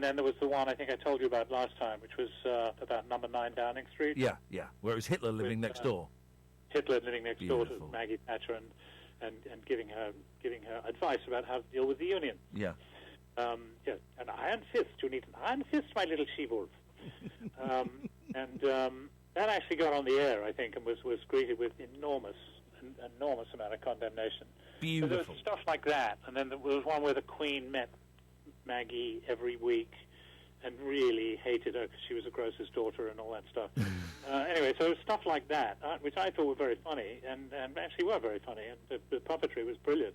then there was the one I think I told you about last time, which was about number 9 Downing Street. Yeah, where it was Hitler living next door. Hitler living next door to Maggie Thatcher and giving her advice about how to deal with the Union. Yeah. An iron fist. You need an iron fist, my little she-wolf. That actually got on the air, I think, and was greeted with enormous amount of condemnation. Beautiful. So there was stuff like that, and then there was one where the Queen met Maggie every week and really hated her because she was a grocer's daughter and all that stuff. Anyway, so it was stuff like that, which I thought were very funny, and actually were very funny, and the puppetry was brilliant.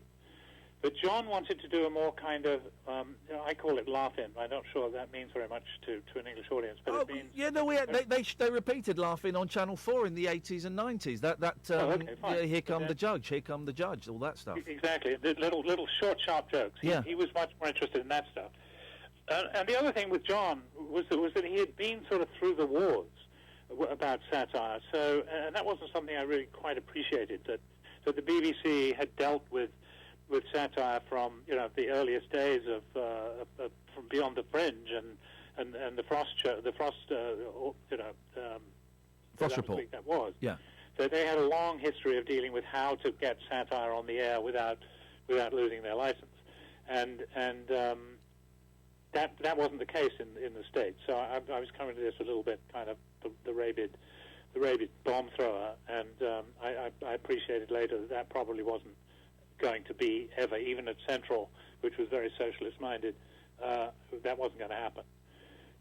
But John wanted to do a more kind of, I call it laugh-in. I'm not sure that means very much to an English audience, but it means... Yeah, no, they repeated Laugh-In on Channel 4 in the 80s and 90s. Here Come the Judge, Here Come the Judge, all that stuff. Exactly, the little short, sharp jokes. He was much more interested in that stuff. And the other thing with John was that he had been sort of through the wars about satire, so and that wasn't something I really quite appreciated, that the BBC had dealt with satire from the earliest days of from Beyond the Fringe and the Frost Report. That was. Yeah. So they had a long history of dealing with how to get satire on the air without losing their license, and that wasn't the case in the States. So I was coming to this a little bit kind of the rabid bomb thrower, and I appreciated later that probably wasn't going to be ever, even at Central, which was very socialist-minded, that wasn't going to happen.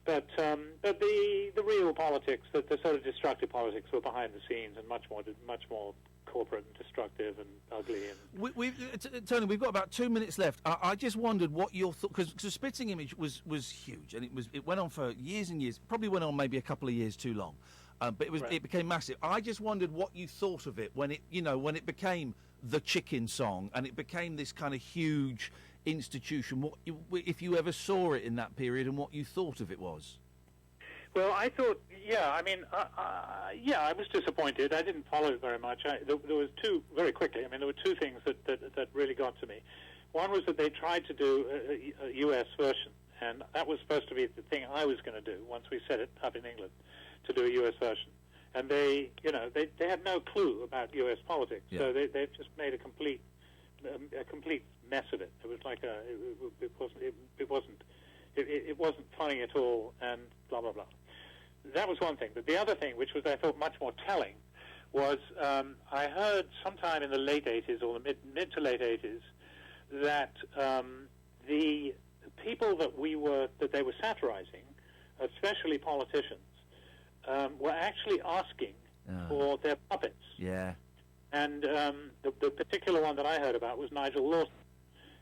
But the real politics, the sort of destructive politics, were behind the scenes and much more corporate and destructive and ugly. And Tony, we've got about 2 minutes left. I just wondered what your thought, because the Spitting Image was huge, and it went on for years and years. Probably went on maybe a couple of years too long, but it became massive. I just wondered what you thought of it when it became the chicken song and it became this kind of huge institution. If you ever saw it in that period, and what you thought of it was. Well, I thought, I was disappointed. I didn't follow it very much. There was there were two things that really got to me. One was that they tried to do a US version, and that was supposed to be the thing I was going to do once we set it up in England, to do a US version. And they had no clue about US politics, so they just made a complete mess of it. It was like it wasn't funny at all, and blah blah blah. That was one thing. But the other thing, which was I thought much more telling, was I heard sometime in the late 80s or the mid to late 80s that the people that they were satirizing, especially politicians, were actually asking for their puppets. Yeah. And the particular one that I heard about was Nigel Lawson.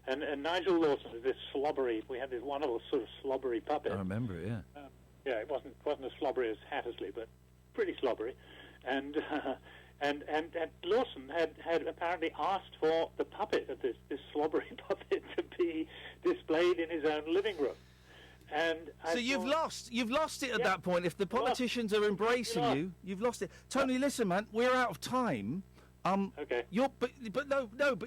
And Nigel Lawson is this slobbery, we had this wonderful sort of slobbery puppet. I remember it, yeah. It wasn't as slobbery as Hattersley, but pretty slobbery. And Lawson had apparently asked for the puppet of this slobbery puppet to be displayed in his own living room. And so you've lost it at that point. If the politicians are embracing you've lost it. Tony, listen, man, we're out of time. Okay. But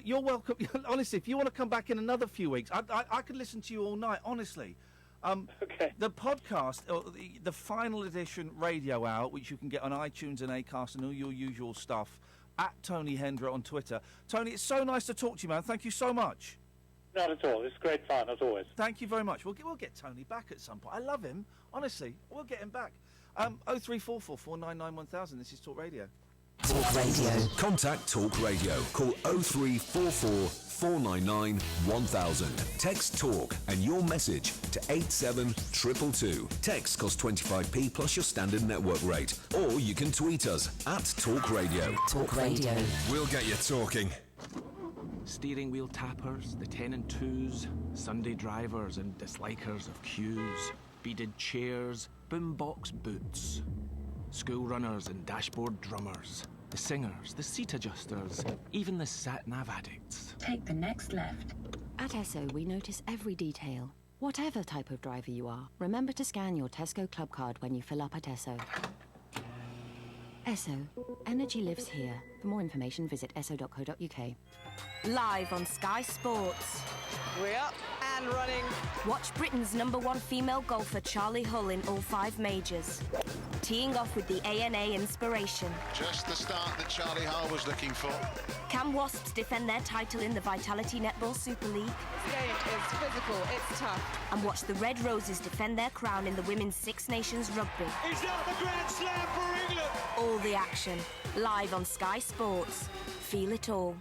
you're welcome. Honestly, if you want to come back in another few weeks, I could listen to you all night. Honestly. Okay. The podcast, or the final edition radio hour, which you can get on iTunes and Acast and all your usual stuff, at Tony Hendra on Twitter. Tony, it's so nice to talk to you, man. Thank you so much. Not at all. It's great fun, as always. Thank you very much. We'll get Tony back at some point. I love him. Honestly, we'll get him back. 03444 499 1000. This is Talk Radio. Talk Radio. Contact Talk Radio. Call 0344 499 1000. Text TALK and your message to 87222. Text costs 25p plus your standard network rate. Or you can tweet us at Talk Radio. Talk Radio. We'll get you talking. Steering wheel tappers, the 10 and 2s, Sunday drivers and dislikers of queues, beaded chairs, boombox boots, school runners and dashboard drummers, the singers, the seat adjusters, even the sat-nav addicts. Take the next left. At Esso, we notice every detail. Whatever type of driver you are, remember to scan your Tesco Club card when you fill up at Esso. Esso. Energy lives here. For more information, visit esso.co.uk. Live on Sky Sports. We're up and running. Watch Britain's #1 female golfer Charlie Hull in all 5 majors. Teeing off with the ANA Inspiration. Just the start that Charlie Hull was looking for. Can Wasps defend their title in the Vitality Netball Super League? This game is physical, it's tough. And watch the Red Roses defend their crown in the Women's Six Nations Rugby. Is that the Grand Slam for England? All the action. Live on Sky Sports. Feel it all.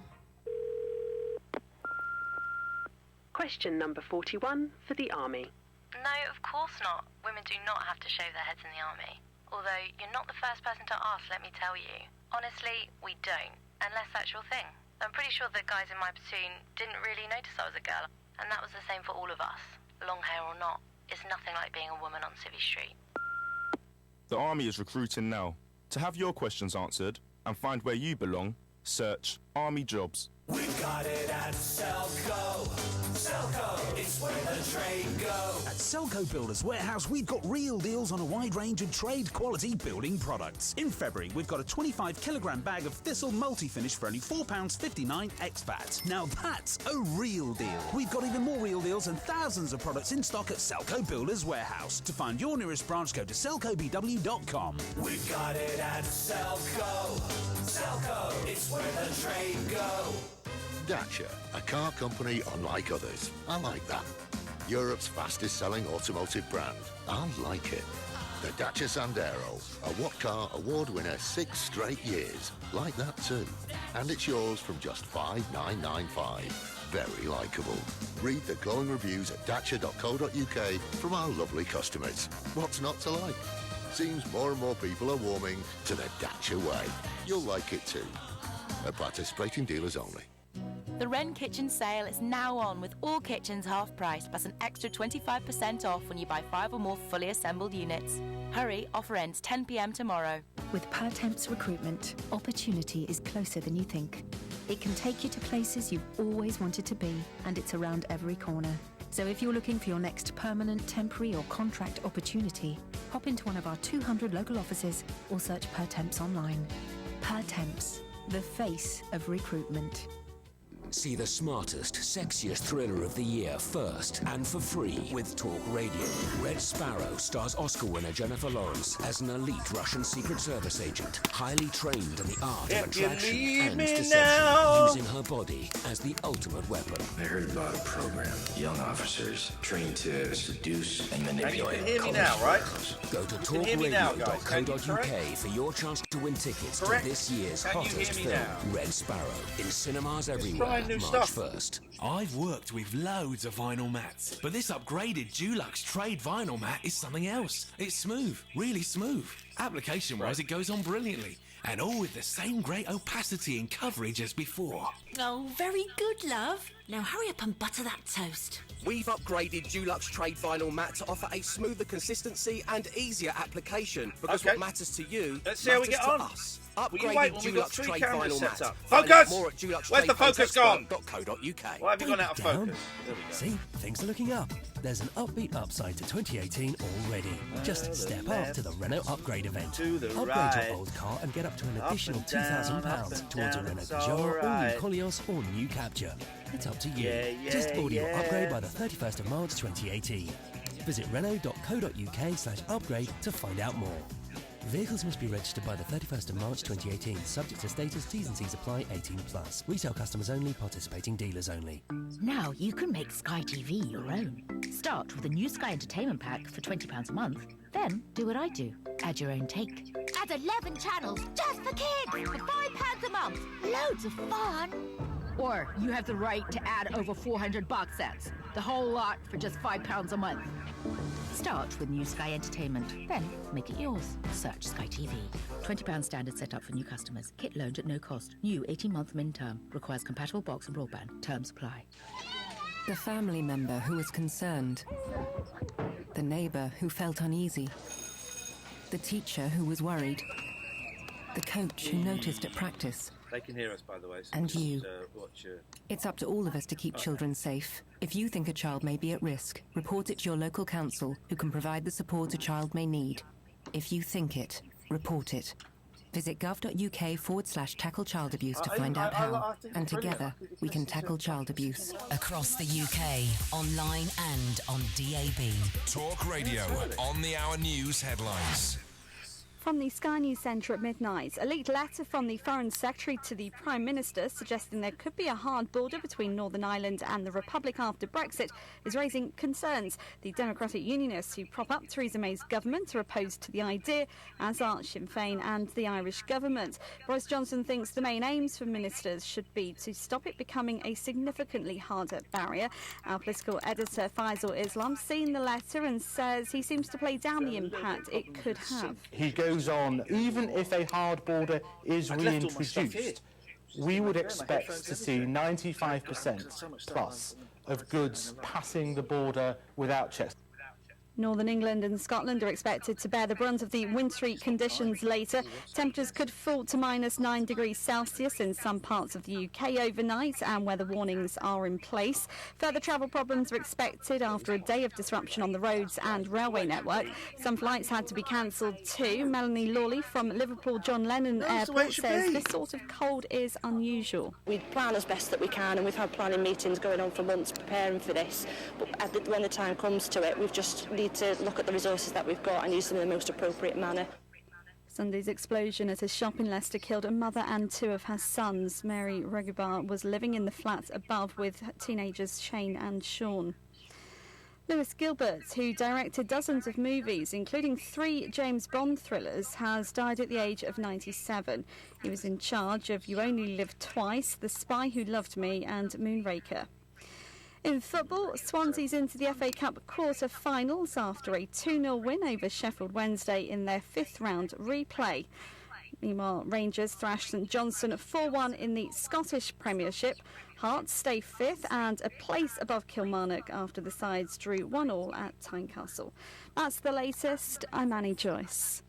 Question number 41 for the Army. No, of course not. Women do not have to shave their heads in the Army. Although, you're not the first person to ask, let me tell you. Honestly, we don't, unless that's your thing. I'm pretty sure the guys in my platoon didn't really notice I was a girl, and that was the same for all of us. Long hair or not, it's nothing like being a woman on Civvy Street. The Army is recruiting now. To have your questions answered and find where you belong, search Army Jobs. We got it at Selco. Selco, it's where the trade go. At Selco Builders Warehouse, we've got real deals on a wide range of trade-quality building products. In February, we've got a 25-kilogram bag of Thistle multi-finish for only £4.59 ex-VAT. Now that's a real deal. We've got even more real deals and thousands of products in stock at Selco Builders Warehouse. To find your nearest branch, go to selcobw.com. We got it at Selco. Selco, it's where the trade go. Dacia, a car company unlike others. I like that. Europe's fastest selling automotive brand. I like it. The Dacia Sandero, a What Car Award winner 6 straight years. Like that too. And it's yours from just $5,995. Very likeable. Read the glowing reviews at dacia.co.uk from our lovely customers. What's not to like? Seems more and more people are warming to the Dacia way. You'll like it too. At participating dealers only. The Wren Kitchen sale is now on with all kitchens half price plus an extra 25% off when you buy 5 or more fully assembled units. Hurry, offer ends 10 p.m. tomorrow. With PerTemp's recruitment, opportunity is closer than you think. It can take you to places you've always wanted to be, and it's around every corner. So if you're looking for your next permanent, temporary or contract opportunity, hop into one of our 200 local offices or search PerTemps online. PerTemps, the face of recruitment. See the smartest, sexiest thriller of the year first and for free with Talk Radio. Red Sparrow stars Oscar winner Jennifer Lawrence as an elite Russian Secret Service agent, highly trained in the art of attraction and deception, using her body as the ultimate weapon. I heard about a program. Young officers trained to seduce and manipulate. You can hear me now, right? Go to talkradio.co.uk for your chance to win tickets to this year's hottest film, Red Sparrow, in cinemas everywhere. March 1st. I've worked with loads of vinyl mats, but this upgraded Dulux Trade vinyl mat is something else. It's smooth, really smooth. Application-wise, it goes on brilliantly, and all with the same great opacity and coverage as before. Oh, very good, love. Now hurry up and butter that toast. We've upgraded Dulux Trade vinyl mat to offer a smoother consistency and easier application, because what matters to you matters to us. Upgraded Dulux Trade vinyl mat. Focus! More at Where's the focus gone? .co.uk. Why have you gone out of focus? There we go. See, things are looking up. There's an upbeat upside to 2018 already. Just step up to the Renault Upgrade event. Upgrade your old car and get up to an additional £2,000 towards a Renault Kadjar, all new Koleos or new Captur. It's up to you. Just order your upgrade by the 31st of March 2018. Visit renault.co.uk/upgrade to find out more. Vehicles must be registered by the 31st of March 2018, subject to status, T's and C's apply, 18+. Retail customers only, participating dealers only. Now you can make Sky TV your own. Start with a new Sky Entertainment Pack for £20 a month. Then do what I do. Add your own take. Add 11 channels just for kids for £5 a month. Loads of fun. Or you have the right to add over 400 box sets. The whole lot for just £5 a month. Start with new Sky Entertainment, then make it yours. Search Sky TV. £20 standard setup for new customers. Kit loaned at no cost. New 18-month min term. Requires compatible box and broadband. Terms apply. The family member who was concerned. The neighbour who felt uneasy. The teacher who was worried. The coach who noticed at practice. They can hear us, by the way. So And just, you. Watch It's up to all of us to keep children safe. If you think a child may be at risk, report it to your local council, who can provide the support a child may need. If you think it, report it. Visit gov.uk/tackle child abuse to find out how. And together, we can tackle child abuse. Across the UK, online and on DAB. Talk Radio, on the hour news headlines. From the Sky News Centre at midnight, a leaked letter from the Foreign Secretary to the Prime Minister suggesting there could be a hard border between Northern Ireland and the Republic after Brexit is raising concerns. The Democratic Unionists who prop up Theresa May's government are opposed to the idea, as are Sinn Féin and the Irish government. Boris Johnson thinks the main aims for ministers should be to stop it becoming a significantly harder barrier. Our political editor Faisal Islam's seen the letter and says he seems to play down the impact it could have. He goes on, even if a hard border is reintroduced, we would expect to see 95% plus of goods passing the border without checks. Northern England and Scotland are expected to bear the brunt of the wintry conditions later. Temperatures could fall to -9 degrees Celsius in some parts of the UK overnight, and weather warnings are in place. Further travel problems are expected after a day of disruption on the roads and railway network. Some flights had to be cancelled too. Melanie Lawley from Liverpool John Lennon Airport says this sort of cold is unusual. We plan as best that we can, and we've had planning meetings going on for months preparing for this. But when the time comes to it, we've just need to look at the resources that we've got and use them in the most appropriate manner. Sunday's explosion at a shop in Leicester killed a mother and 2 of her sons. Mary Regubar was living in the flat above with teenagers Shane and Sean. Lewis Gilbert, who directed dozens of movies, including 3 James Bond thrillers, has died at the age of 97. He was in charge of You Only Live Twice, The Spy Who Loved Me and Moonraker. In football, Swansea's into the FA Cup quarter-finals after a 2-0 win over Sheffield Wednesday in their 5th round replay. Meanwhile, Rangers thrashed St Johnstone 4-1 in the Scottish Premiership. Hearts stay 5th and a place above Kilmarnock after the sides drew 1-1 at Tynecastle. That's the latest. I'm Annie Joyce.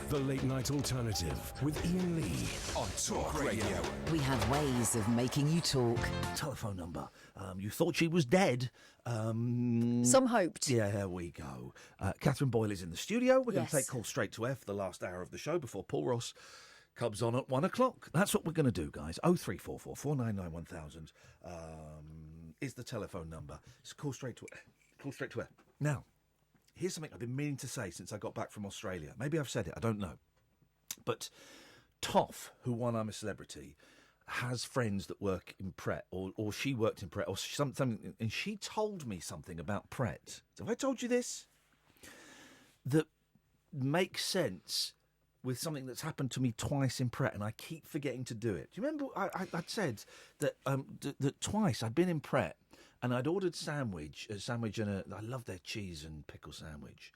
The Late Night Alternative with Iain Lee on Talk Radio. We have ways of making you talk. Telephone number. You thought she was dead. Some hoped. Yeah, there we go. Catherine Boyle is in the studio. We're going Yes. to take calls straight to air for the last hour of the show before Paul Ross comes on at 1 o'clock. That's what we're going to do, guys. 0344 499 1000 is the telephone number. It's call straight to air. Call straight to air. Now, here's something I've been meaning to say since I got back from Australia. Maybe I've said it, I don't know. But Toff, who won I'm a Celebrity, has friends that work in Pret, or she worked in Pret, or something, and she told me something about Pret. Have I told you this? That makes sense with something that's happened to me twice in Pret, and I keep forgetting to do it. Do you remember I'd said that that twice I'd been in Pret, and I'd ordered a sandwich and I love their cheese and pickle sandwich.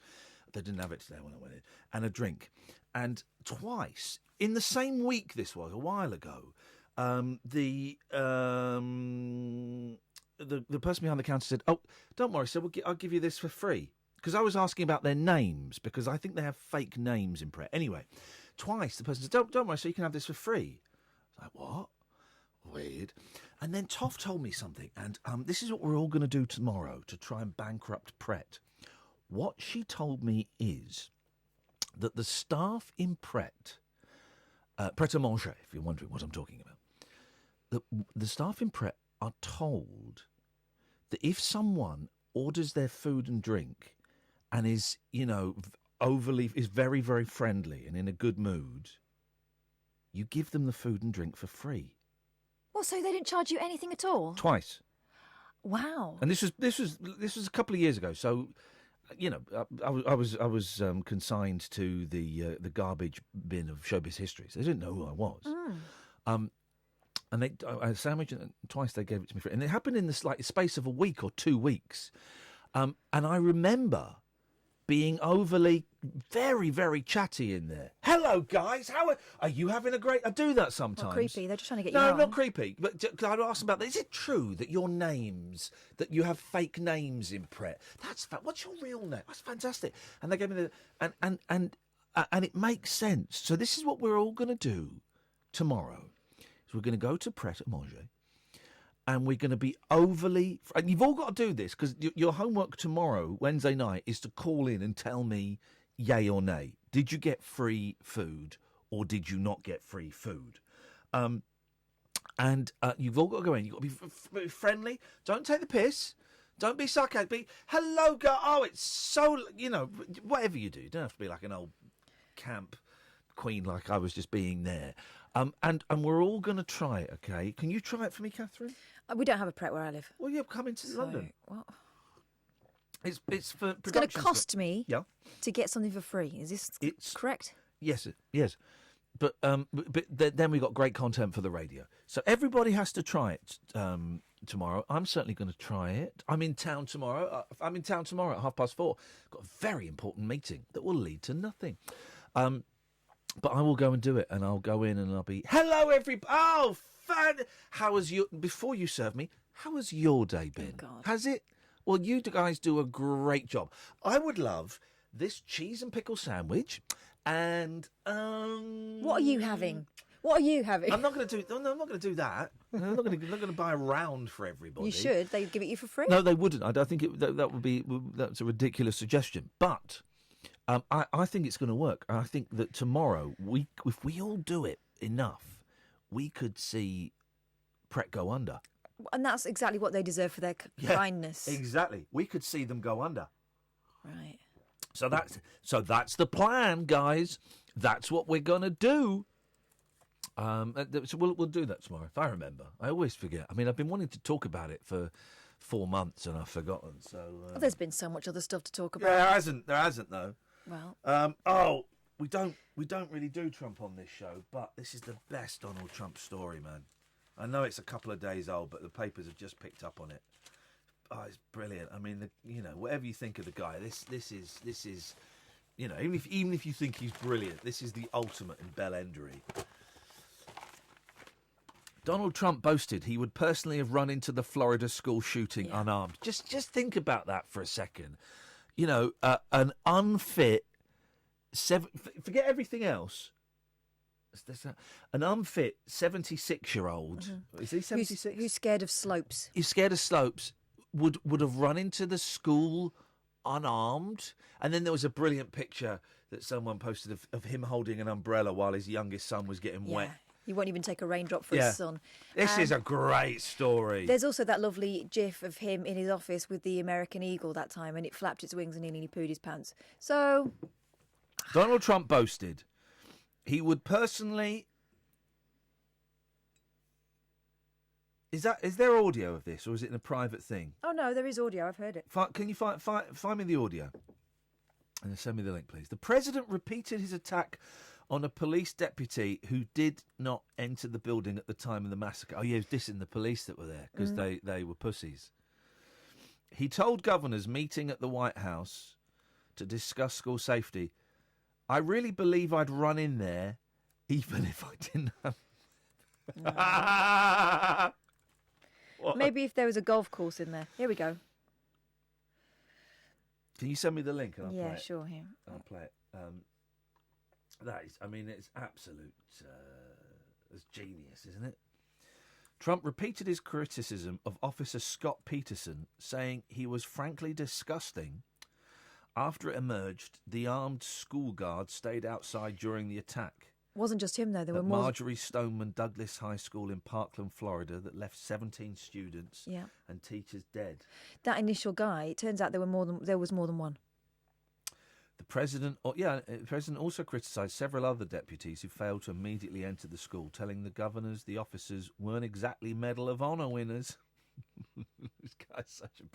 They didn't have it today when I went in, and a drink. And twice, in the same week this was, a while ago, the person behind the counter said, "Oh, don't worry, sir, I'll give you this for free." Because I was asking about their names, because I think they have fake names in Pret. Anyway, twice the person said, don't worry, sir, you can have this for free. I was like, what? Weird. And then Toff told me something, and this is what we're all going to do tomorrow to try and bankrupt Pret. What she told me is that the staff in Pret, Pret-a-Manger, if you're wondering what I'm talking about, the staff in Pret are told that if someone orders their food and drink and is, is very, very friendly and in a good mood, you give them the food and drink for free. Well, so they didn't charge you anything at all? Twice. Wow. And this was a couple of years ago, so I was consigned to the garbage bin of showbiz history. So they didn't know who I was. And I sandwiched it, and twice they gave it to me free. And it happened in the space of a week or 2 weeks. And I remember being overly, very, very chatty in there. Hello, guys. How are you having a great... I do that sometimes. Not creepy. They're just trying to get you No, on. not creepy. But I'd ask them about that. Is it true that your names, that you have fake names in Pret? What's your real name? That's fantastic. And they gave me the... And it makes sense. So this is what we're all going to do tomorrow. Is we're going to go to Pret a Manger. And we're going to be overly... And you've all got to do this, because your homework tomorrow, Wednesday night, is to call in and tell me yay or nay. Did you get free food or did you not get free food? And you've all got to go in. You've got to be friendly. Don't take the piss. Don't be sarcastic. Be, hello, girl. Oh, it's so... whatever you do. You don't have to be like an old camp queen like I was just being there. And we're all going to try it, okay? Can you try it for me, Catherine? We don't have a Pret where I live. Well, you're coming to London. What? It's for It's going to cost me Yeah. to get something for free. Is this correct? Yes. But then we got great content for the radio. So everybody has to try it tomorrow. I'm certainly going to try it. I'm in town tomorrow. at 4:30. Got a very important meeting that will lead to nothing. But I will go and do it, and I'll go in and I'll be, hello, everybody. Oh, how was your... Before you serve me, how has your day been? Oh, God. Has it? Well, you guys do a great job. I would love this cheese and pickle sandwich, and... What are you having? I'm not going to do... No, I'm not going to do that. I'm not going to buy a round for everybody. You should. They'd give it you for free. No, they wouldn't. I don't think that would be... That's a ridiculous suggestion. But... I think it's going to work. I think that tomorrow, if we all do it enough, we could see Pret go under. And that's exactly what they deserve for their kindness. Exactly. We could see them go under. Right. So that's the plan, guys. That's what we're going to do. So we'll do that tomorrow, if I remember. I always forget. I mean, I've been wanting to talk about it for 4 months and I've forgotten. So there's been so much other stuff to talk about. Yeah, there hasn't though. Well, we don't really do Trump on this show, but this is the best Donald Trump story, man. I know it's a couple of days old, but the papers have just picked up on it. Oh, it's brilliant. I mean, whatever you think of the guy, this is, even if you think he's brilliant, this is the ultimate in bellendery. Donald Trump boasted he would personally have run into the Florida school shooting unarmed. Just think about that for a second. An unfit, forget everything else. An unfit 76-year-old, is he 76? Who's scared of slopes? He's scared of slopes, would have run into the school unarmed. And then there was a brilliant picture that someone posted of him holding an umbrella while his youngest son was getting wet. He won't even take a raindrop for his son. This is a great story. There's also that lovely gif of him in his office with the American eagle that time, and it flapped its wings and he nearly pooed his pants. So... Donald Trump boasted he would personally... Is there audio of this, or is it in a private thing? Oh, no, there is audio. I've heard it. Can you find me the audio? And send me the link, please. The president repeated his attack on a police deputy who did not enter the building at the time of the massacre. Oh, yeah, he was dissing the police that were there because they were pussies. He told governors meeting at the White House to discuss school safety, I really believe I'd run in there even if I didn't have... Maybe if there was a golf course in there. Here we go. Can you send me the link and I'll play it? Yeah, sure, here. I'll play it. That is, it's absolute it's genius, isn't it? Trump repeated his criticism of Officer Scott Peterson, saying he was frankly disgusting. After it emerged, the armed school guard stayed outside during the attack. Wasn't just him, though. There were more. Marjorie Stoneman Douglas High School in Parkland, Florida, that left 17 students and teachers dead. That initial guy, it turns out there was more than one. The president also criticised several other deputies who failed to immediately enter the school, telling the governors the officers weren't exactly Medal of Honor winners. This guy's such a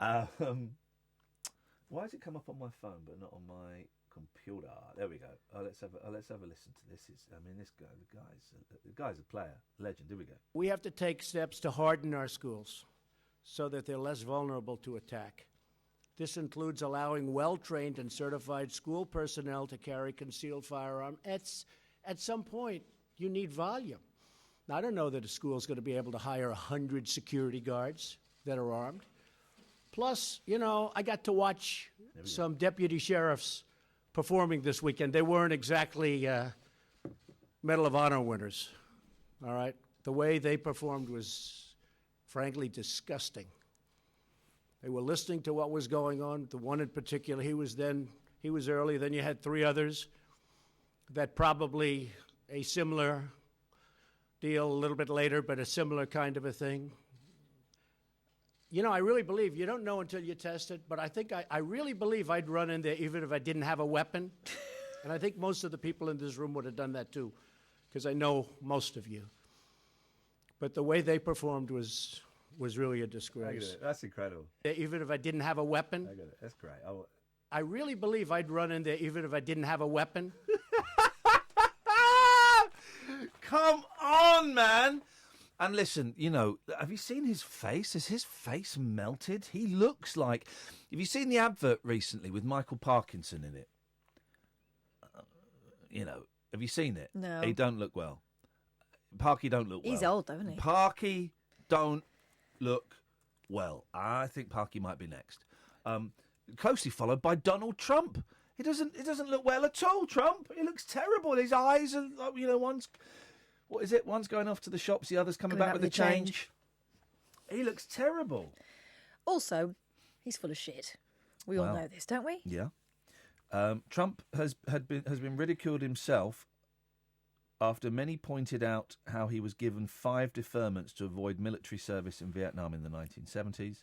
bellend. Why has it come up on my phone but not on my computer? There we go. Let's have a listen to this. The guy's a player, legend. Here we go. We have to take steps to harden our schools so that they're less vulnerable to attack. This includes allowing well-trained and certified school personnel to carry concealed firearm. At some point, you need volume. Now, I don't know that a school is going to be able to hire 100 security guards that are armed. Plus, I got to watch some deputy sheriffs performing this weekend. They weren't exactly Medal of Honor winners, all right? The way they performed was, frankly, disgusting. They were listening to what was going on. The one in particular, he was early. Then you had 3 others that probably a similar deal a little bit later, but a similar kind of a thing. I really believe, you don't know until you test it, but I really believe I'd run in there even if I didn't have a weapon. And I think most of the people in this room would have done that too, because I know most of you. But the way they performed was really a disgrace. That's incredible. Even if I didn't have a weapon. I get it. That's great. I really believe I'd run in there even if I didn't have a weapon. Come on, man. And listen, have you seen his face? Has his face melted? He looks like... Have you seen the advert recently with Michael Parkinson in it? Have you seen it? No. He don't look well. Parky don't look well. He's old, though, isn't he? Parky don't look well. I think Parky might be next. Closely followed by Donald Trump. He doesn't look well at all, Trump. He looks terrible. His eyes are, one's... What is it? One's going off to the shops, the other's coming back with the change. He looks terrible. Also, he's full of shit. We all know this, don't we? Yeah. Trump has been ridiculed himself after many pointed out how he was given 5 deferments to avoid military service in Vietnam in the 1970s.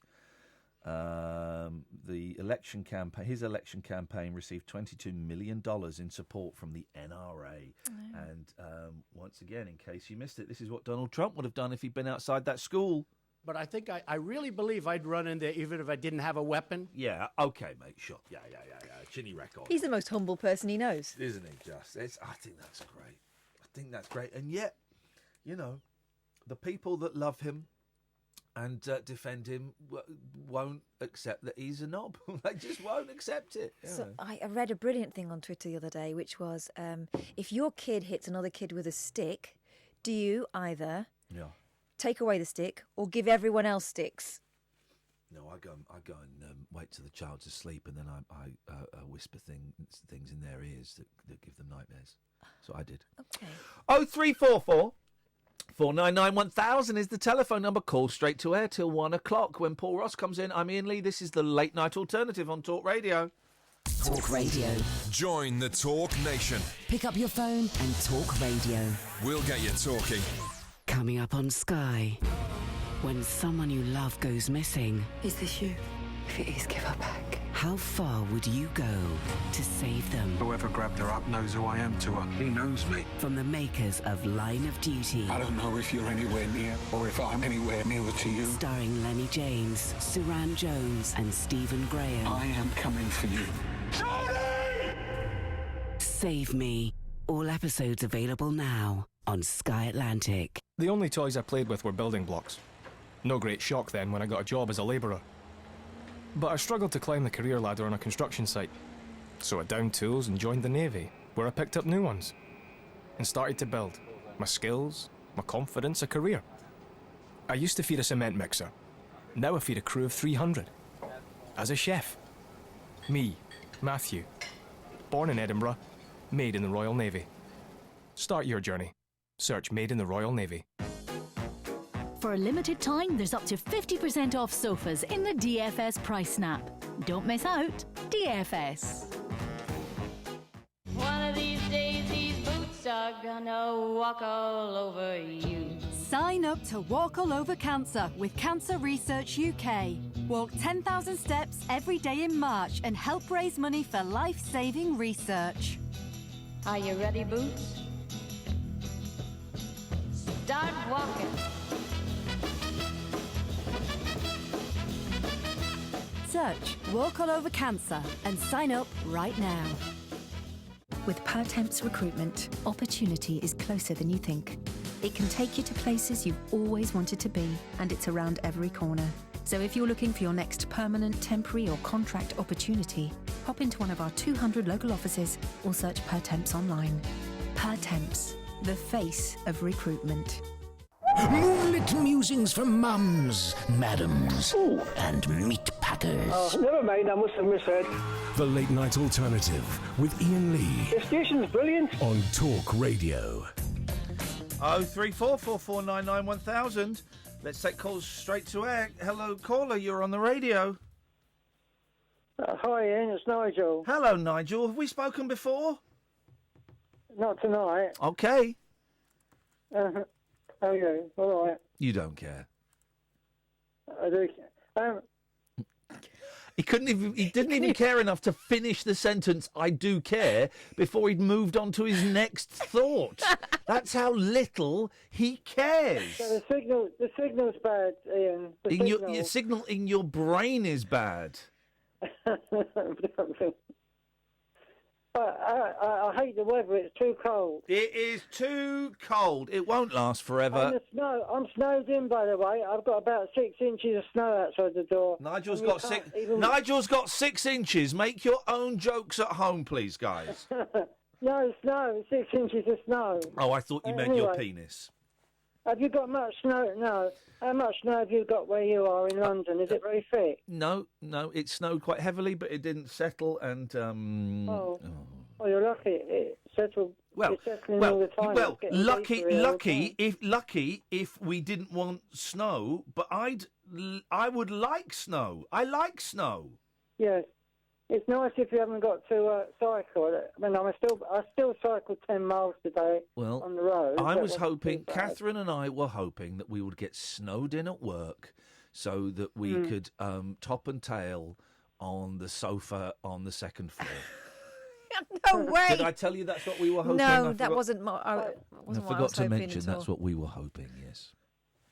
His election campaign received $22 million in support from the NRA. And once again, in case you missed it, this is what Donald Trump would have done if he'd been outside that school. But I think I really believe I'd run in there even if I didn't have a weapon. Yeah, okay, mate, sure. Yeah. Chinny record. He's the most humble person he knows. Isn't he just? I think that's great. And yet, the people that love him and defend him won't accept that he's a knob. They just won't accept it. So I read a brilliant thing on Twitter the other day, which was, if your kid hits another kid with a stick, do you either take away the stick or give everyone else sticks? No, I go and wait till the child's asleep, and then I whisper things in their ears that give them nightmares. So I did. Okay. 0344 499 1000 is the telephone number. Call straight to air till 1 o'clock. When Paul Ross comes in, I'm Iain Lee. This is the Late Night Alternative on Talk Radio. Talk Radio. Join the Talk Nation. Pick up your phone and talk radio. We'll get you talking. Coming up on Sky. When someone you love goes missing. Is this you? If it is, give her back. How far would you go to save them? Whoever grabbed her up knows who I am to her. He knows me. From the makers of Line of Duty. I don't know if you're anywhere near or if I'm anywhere nearer to you. Starring Lenny James, Suran Jones and Stephen Graham. I am coming for you. Johnny! Save Me. All episodes available now on Sky Atlantic. The only toys I played with were building blocks. No great shock then when I got a job as a labourer. But I struggled to climb the career ladder on a construction site. So I downed tools and joined the Navy, where I picked up new ones. And started to build. My skills, my confidence, a career. I used to feed a cement mixer. Now I feed a crew of 300. As a chef. Me, Matthew. Born in Edinburgh, made in the Royal Navy. Start your journey. Search Made in the Royal Navy. For a limited time, there's up to 50% off sofas in the DFS price snap. Don't miss out. DFS. One of these days, these boots are gonna walk all over you. Sign up to Walk All Over Cancer with Cancer Research UK. Walk 10,000 steps every day in March and help raise money for life-saving research. Are you ready, Boots? Start walking. Search Walk All Over Cancer and sign up right now. With Pertemps Recruitment, opportunity is closer than you think. It can take you to places you've always wanted to be, and it's around every corner. So if you're looking for your next permanent, temporary or contract opportunity, hop into one of our 200 local offices or search Pertemps online. Pertemps, the face of recruitment. Moonlit musings from mums, madams, and meat packers. Oh, never mind, I must have misheard. The Late Night Alternative with Iain Lee. The station's brilliant. On Talk Radio. 03444991000. Let's take calls straight to air. Hello, caller, you're on the radio. Hi, Ian, it's Nigel. Hello, Nigel. Have we spoken before? Not tonight. Okay. How are you? All right. You don't care. I do. He didn't even care enough to finish the sentence, I do care, before he'd moved on to his next thought. That's how little he cares. So the signal's bad, Ian. Your signal in your brain is bad. I hate the weather. It's too cold. It is too cold. It won't last forever. And the snow. I'm snowed in, by the way. I've got about 6 inches of snow outside the door. Nigel's got 6 inches. Make your own jokes at home, please, guys. No, snow. 6 inches of snow. Oh, I thought you meant your penis. Have you got much snow? No. How much snow have you got where you are in London? Is it very thick? No, it snowed quite heavily, but it didn't settle, and... Oh, you're lucky. It settled. It's settling all the time. Well, lucky if we didn't want snow, but I would like snow. I like snow. Yes. It's nice if you haven't got to cycle. I mean, I still cycled 10 miles today on the road. I was hoping, Catherine and I were hoping that we would get snowed in at work so that we could top and tail on the sofa on the second floor. No way! Did I tell you that's what we were hoping? No, that wasn't what I forgot to mention that's what we were hoping, yes.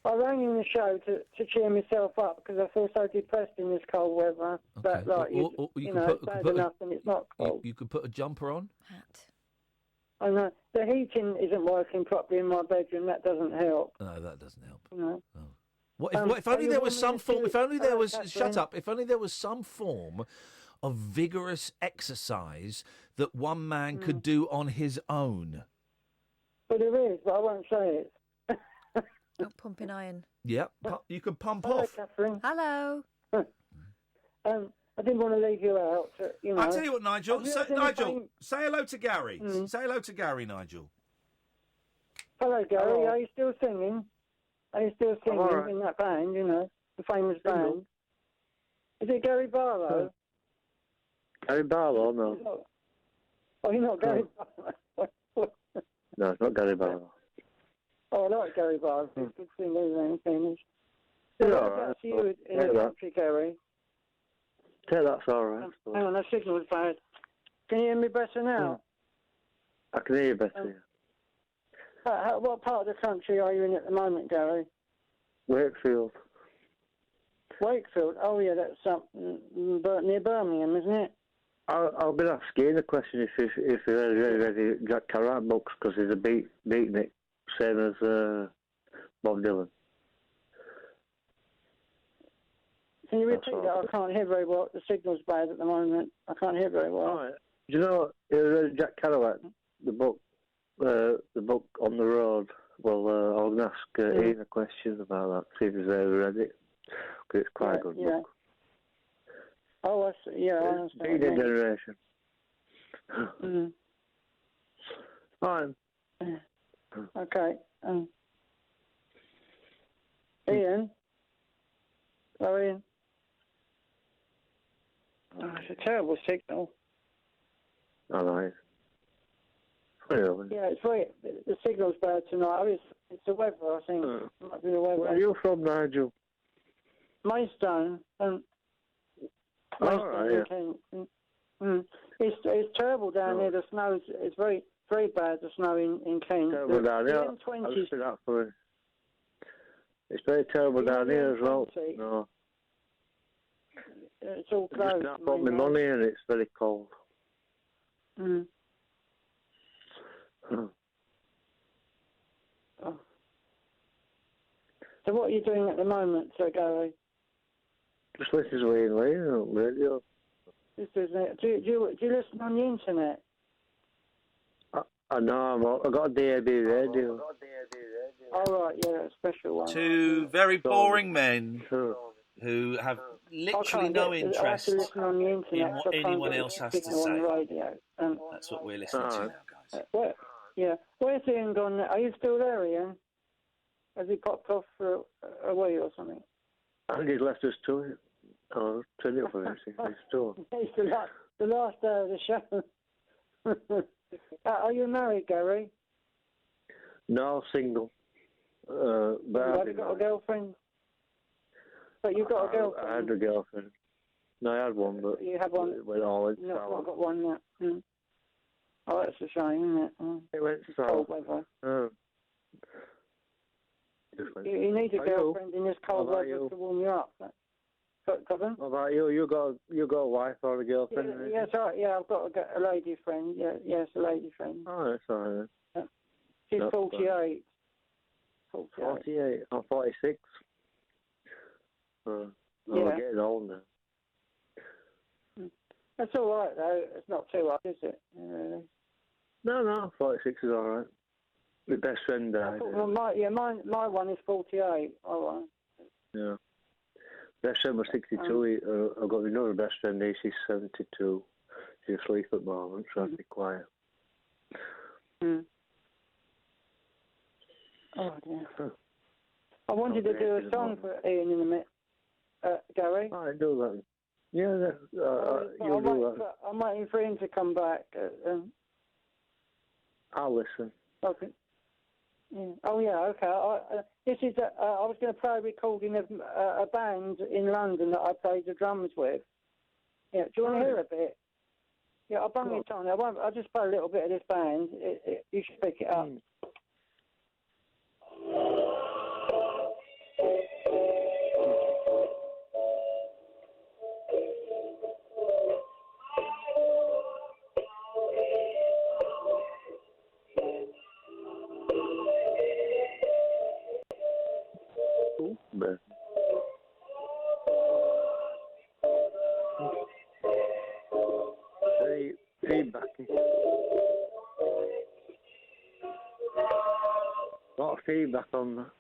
I rang in the show to cheer myself up because I feel so depressed in this cold weather. Okay. But it's bad enough and it's not cold. You could put a jumper on? I know. The heating isn't working properly in my bedroom. That doesn't help. No, that doesn't help. No. What if only there was some form? If only there was If only there was some form of vigorous exercise that one man could do on his own. Well, there is, but I won't say it. Not pumping iron. Yeah, you could pump Hello, off. Catherine. Hello. I didn't want to leave you out. I'll tell you what, Nigel. Say hello to Gary. Say hello to Gary, Nigel. Hello, Gary. Hello. Are you still singing? Are you still singing in that band, the famous band? Is it Gary Barlow? Gary Barlow, no. Oh, you're not Gary Barlow? No, it's not Gary Barlow. Oh, I like Gary Barlow. He's a good singer, isn't he? Famous. Yeah, What about you in the country, Gary? Yeah, that's all right. Hang on, that signal's bad. Can you hear me better now? I can hear you better. What part of the country are you in at the moment, Gary? Wakefield. Wakefield? Oh, yeah, that's near Birmingham, isn't it? I'll be asking a question if you've read Jack Kerouac books, because he's a beatnik, same as Bob Dylan. Can you repeat that? I can't hear very well. The signal's bad at the moment. I can't hear very well. Right. Do you know Jack Kerouac, the book On the Road? Well, I'll ask Ian a question about that, see if he's ever read it, because it's quite a good book. Oh, I see. Yeah, I understand. Beat Generation. Fine. Okay. Ian? Hello, Ian? Oh, it's a terrible signal. All right. Yeah, it's very. The signal's bad tonight. I mean, it's the weather, I think. It might be the weather. Where are you from, Nigel? Maidstone. Maidstone, It's terrible down there. The snow is very, very bad. The snow in Kent. Terrible down here. It's very terrible down here as well. No. It's all I closed. just bought my money and it's very cold. Mm. Oh. So what are you doing at the moment, Sir Gary? Just listen to Iain Lee on radio. Do you listen on the internet? I know, I've got a DAB radio. All right, yeah, a special one. Two very boring men who have literally no interest I have to listen on the internet in what anyone else has to on say. the radio. That's what we're listening to now, guys. Where's Ian gone? Are you still there, Ian? Has he popped off for away or something? I think he's left us to it. I'll turn it for him. He's still. It's the last day of the show. Are you married, Gary? No, single. But Have you got a girlfriend? But you've got a girlfriend. I had a girlfriend. No, I had one, but you had one. It went all in No, sour. I've got one yet. Mm. Oh, that's a shame, isn't it? It went sour. Cold weather. You need a girlfriend in this cold weather to warm you up. What about you? You got a wife or a girlfriend? Yeah, that's right. Yeah, I've got a lady friend. Yeah, yes, a lady friend. Oh, that's all right. Yeah. She's 48. 48. I'm 46. I'm getting old now. That's all right though. It's not too hard, is it? No, 46 is all right. My best friend died. My one is 48. All right. Yeah. Best friend was 62. I've got another best friend here. She's 72. She's asleep at the moment, so I'd be quiet. Mm. Oh dear. I wanted to do a song for Ian in a minute, Gary. I do that. Yeah, you'll do that. I'm waiting for him to come back. I'll listen. Okay. Yeah. Oh yeah, okay. This is I was going to play a recording of a band in London that I played the drums with. Yeah, do you want to hear a bit? Yeah, I'll bung it on. I'll just play a little bit of this band. You should pick it up. Feedback. A lot of feedback on that.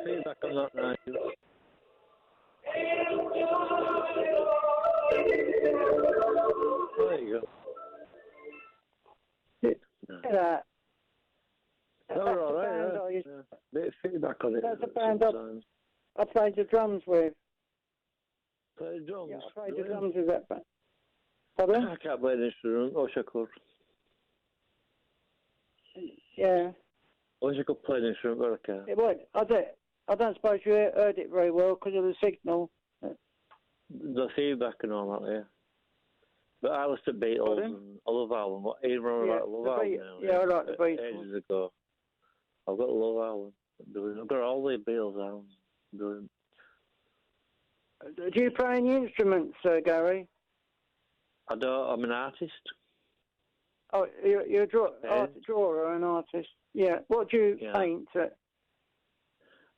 Feedback on that now. There you go. That. That's all right. Yeah. Bit of feedback on it. That's a band I played the drums with. Play the drums? Yeah, I played the drums with that band. Pardon? I can't play the instrument. I wish I could. Yeah. I wish I could play the instrument, but I can't. It would. I don't suppose you heard it very well because of the signal. The feedback and all that, yeah. But I listen to Beatles and I love album. What even I love album now? Yeah, I like the Beatles. Ages ago. I've got a love album. I've got all the Beatles albums. Brilliant. Do you play any instruments, Gary? I don't. I'm an artist. Oh, you're a drawer or an artist? Yeah. What do you paint?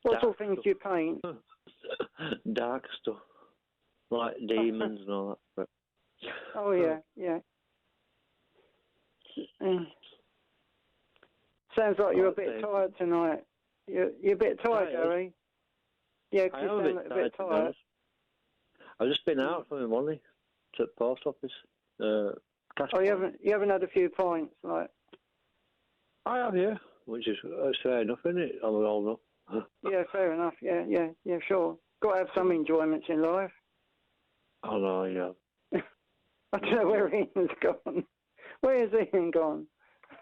What sort of things do you paint? Dark stuff, like demons and all that. Oh yeah. Sounds like you're a bit tired tonight. You're a bit tired, Gary. Yeah, I am a bit tired. I've just been out for my money to the post office. You haven't had a few pints, like? I have, yeah. Which is fair enough, isn't it? I'm old enough. Yeah, fair enough. Yeah, sure. Got to have some enjoyments in life. Oh no, yeah. I don't know where Ian's gone. Where has Ian gone?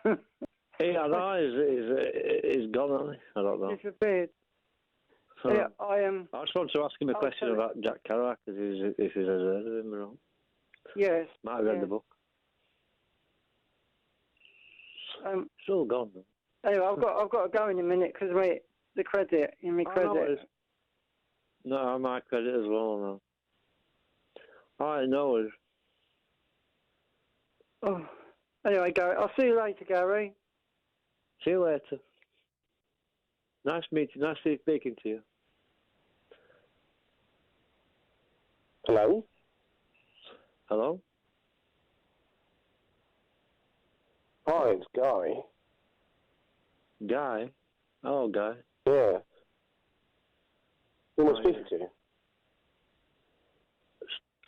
I know, he's gone, hasn't he? I don't know. Disappeared. Yeah, I just want to ask him a question about Jack Kerouac, if he's heard of him or not. Yes. Might have read the book. It's all gone. Anyway, I've got to go in a minute because the credit in my credit. No, my credit as well. No. I know it. Oh, anyway, Gary, I'll see you later, Gary. See you later. Nice meeting. Nice speaking to you. Hello? Hello? Hi, it's Guy. Guy? Oh, Guy. Yeah. Who am I speaking to?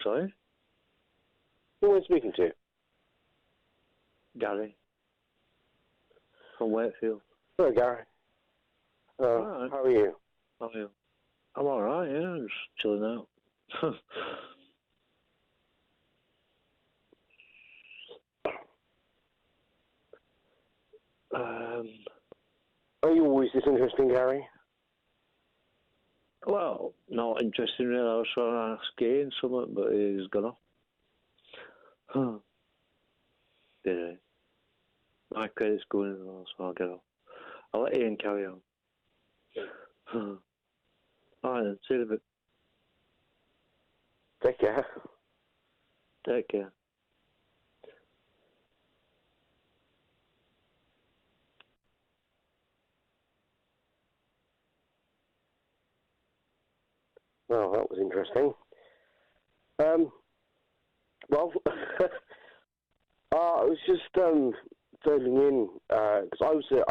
Sorry? Who am I speaking to? Gary. From Wakefield. Hello, Gary. Right. How are you? How are you? I'm alright, yeah. I'm just chilling out. Are you always this interesting, Gary? Well, not interesting really. I was trying to ask Iain something, but he's gone off. Yeah. My credit's going as well, so I'll get off. I'll let Iain carry on. Alright then, see you in a bit. Take care. Take care. Well, that was interesting. Well, I was just phoning in because I was at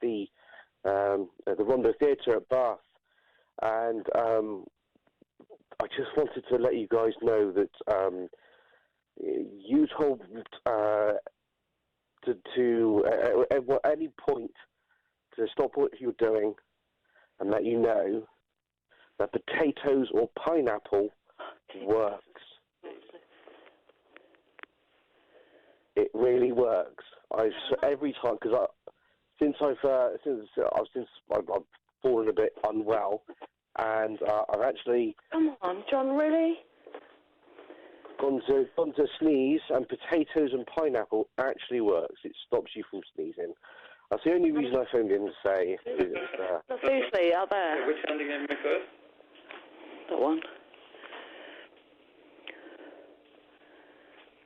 the Rondo Theatre at Bath, and I just wanted to let you guys know that you told to at any point to stop what you're doing and let you know that potatoes or pineapple works. It really works. Every time, because since I've fallen a bit unwell, and I've actually Come on, John, really? gone to sneeze, and potatoes and pineapple actually works. It stops you from sneezing. That's the only reason I phoned in to say. Seriously, out there. Which hand are you going to make first? That one.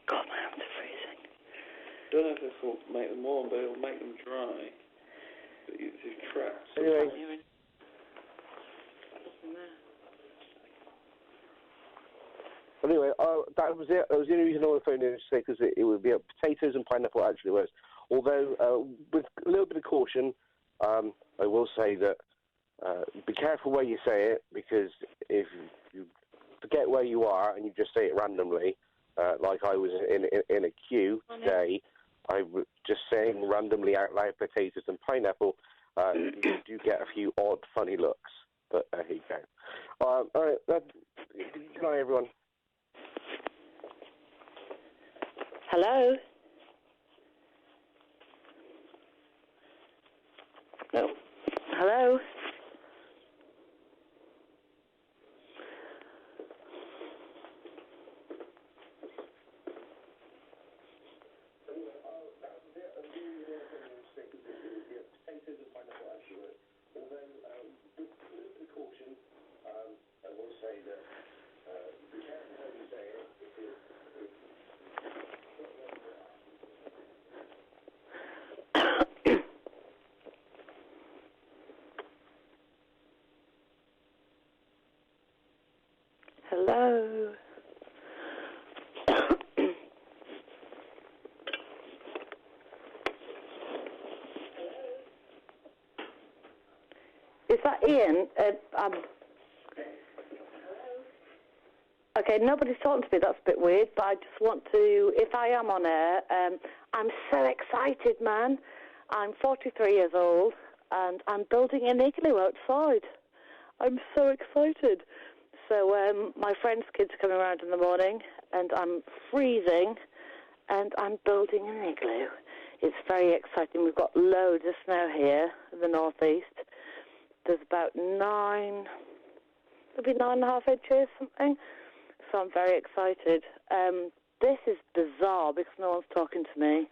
God, my hands are freezing. Don't know if this will make them warm, but it'll make them dry. But it's trapped. Anyway. Anyway, that was it. That was the only reason I wanted to phone in to say, because it would be potatoes and pineapple actually works. Although, with a little bit of caution, I will say that be careful where you say it, because if you forget where you are and you just say it randomly, like I was in a queue today, I was just saying randomly out loud potatoes and pineapple, you do get a few odd, funny looks. But here you go. All right, good night, everyone. Hello? No. Hello? Hello? Is that Iain? Okay, nobody's talking to me. That's a bit weird, but I just want to, if I am on air, I'm so excited, man. I'm 43 years old, and I'm building an igloo outside. I'm so excited. So my friend's kids are coming around in the morning, and I'm freezing, and I'm building an igloo. It's very exciting. We've got loads of snow here in the northeast, there's about maybe 9.5 inches, something. So I'm very excited. This is bizarre because no one's talking to me.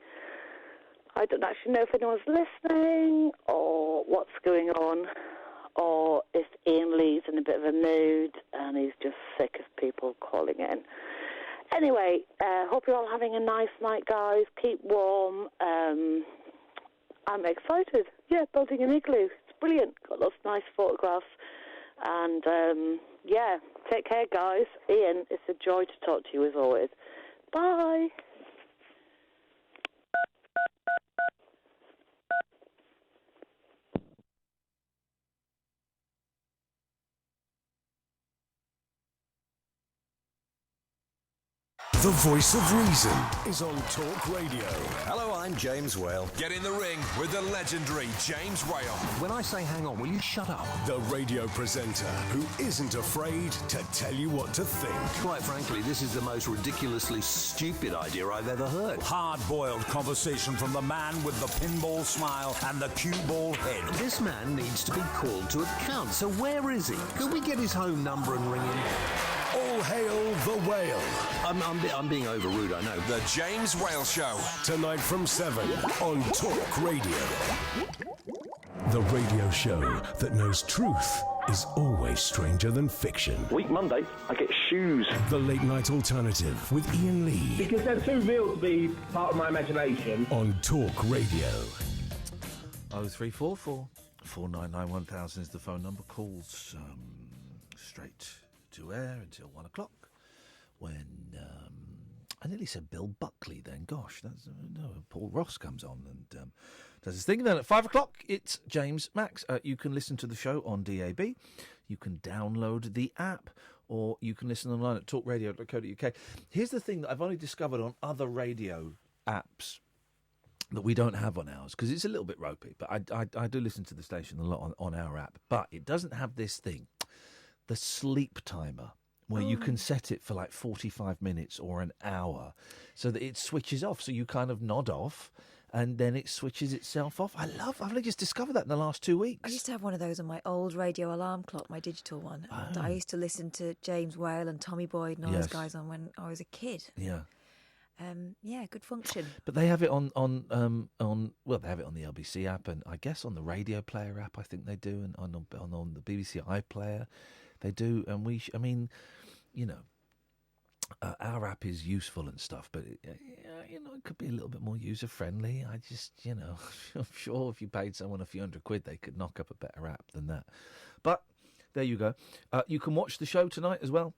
I don't actually know if anyone's listening or what's going on, or if Iain Lee's in a bit of a mood and he's just sick of people calling in. Anyway, hope you're all having a nice night, guys. Keep warm. I'm excited. Yeah, building an igloo. It's brilliant. Got lots of nice photographs. And, yeah, take care, guys. Iain, it's a joy to talk to you as always. Bye. The voice of reason is on Talk Radio. Hello, I'm James Whale. Get in the ring with the legendary James Whale. When I say hang on, will you shut up? The radio presenter who isn't afraid to tell you what to think. Quite frankly, this is the most ridiculously stupid idea I've ever heard. Hard-boiled conversation from the man with the pinball smile and the cue ball head. This man needs to be called to account. So where is he? Could we get his home number and ring him? All hail the whale. I'm being over rude, I know. The James Whale Show. Tonight from 7 on Talk Radio. The radio show that knows truth is always stranger than fiction. Week Monday, I get shoes. The Late Night Alternative with Iain Lee. Because they're too real to be part of my imagination. On Talk Radio. 0344 499 1000 is the phone number. Calls straight to air until 1 o'clock. When I nearly said Bill Buckley then. Gosh, that's no. Paul Ross comes on and does his thing. Then at 5 o'clock, it's James Max. You can listen to the show on DAB. You can download the app, or you can listen online at talkradio.co.uk. Here's the thing that I've only discovered on other radio apps that we don't have on ours, because it's a little bit ropey. But I do listen to the station a lot on our app. But it doesn't have this thing, the sleep timer, where you can set it for like 45 minutes or an hour so that it switches off. So you kind of nod off and then it switches itself off. I've only just discovered that in the last 2 weeks. I used to have one of those on my old radio alarm clock, my digital one. And I used to listen to James Whale and Tommy Boyd and all those guys on when I was a kid. Yeah. Yeah, good function. But they have it on they have it on the LBC app, and I guess on the Radioplayer app, I think they do, and on the BBC iPlayer. They do, and our app is useful and stuff, but it could be a little bit more user friendly. I'm sure if you paid someone a few £100, they could knock up a better app than that. But there you go. You can watch the show tonight as well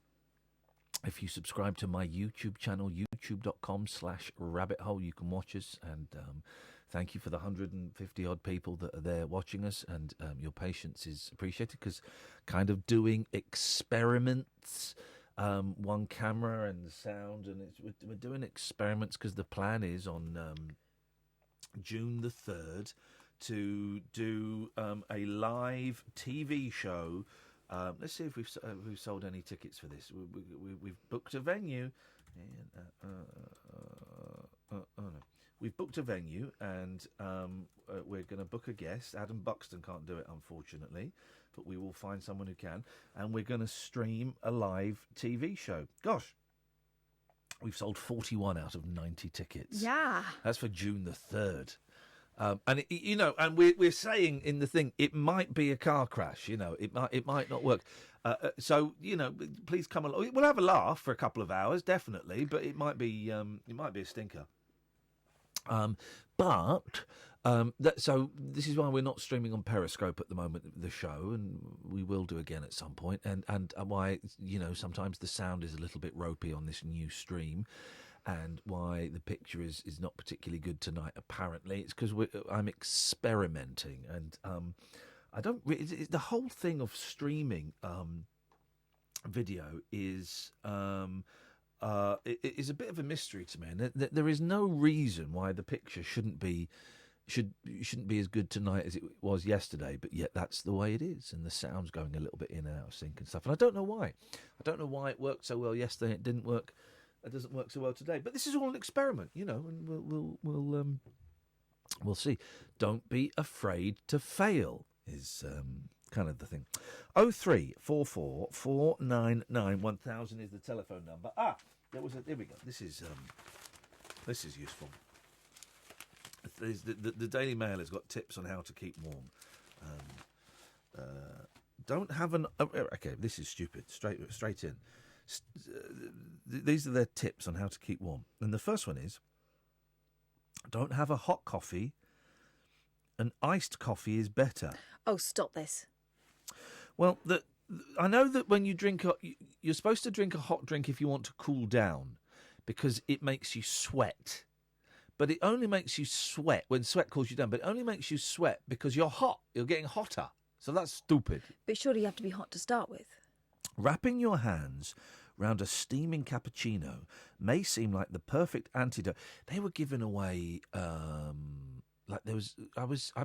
if you subscribe to my YouTube channel, youtube.com/rabbithole. You can watch us, and thank you for the 150 odd people that are there watching us, and your patience is appreciated, because kind of doing experiments, one camera and the sound, and we're doing experiments because the plan is on June the 3rd to do a live TV show. Let's see if we've sold any tickets for this. We've booked a venue. No. We've booked a venue, and we're going to book a guest. Adam Buxton can't do it, unfortunately, but we will find someone who can. And we're going to stream a live TV show. Gosh, we've sold 41 out of 90 tickets. Yeah. That's for June the 3rd. And and we're saying in the thing, it might be a car crash. It might not work. So please come along. We'll have a laugh for a couple of hours, definitely, but it might be a stinker. So this is why we're not streaming on Periscope at the moment, the show, and we will do again at some point. And why sometimes the sound is a little bit ropey on this new stream. And why the picture is not particularly good tonight, apparently. It's because I'm experimenting. And the whole thing of streaming video is is a bit of a mystery to me. And there is no reason why the picture shouldn't be as good tonight as it was yesterday, but yet that's the way it is, and the sound's going a little bit in and out of sync and stuff. And I don't know why. I don't know why it worked so well yesterday and it didn't work. It doesn't work so well today, but this is all an experiment, and we'll see. Don't be afraid to fail is kind of the thing. 0344 499 1000 is the telephone number. Here we go. This is useful. The Daily Mail has got tips on how to keep warm. Don't have an... okay, this is stupid. Straight in. These are their tips on how to keep warm. And the first one is, don't have a hot coffee. An iced coffee is better. Oh, stop this. Well, I know that when you drink... You're supposed to drink a hot drink if you want to cool down, because it makes you sweat. But it only makes you sweat when sweat cools you down. But it only makes you sweat because you're hot. You're getting hotter. So that's stupid. But surely you have to be hot to start with. Wrapping your hands round a steaming cappuccino may seem like the perfect antidote. They were giving away, I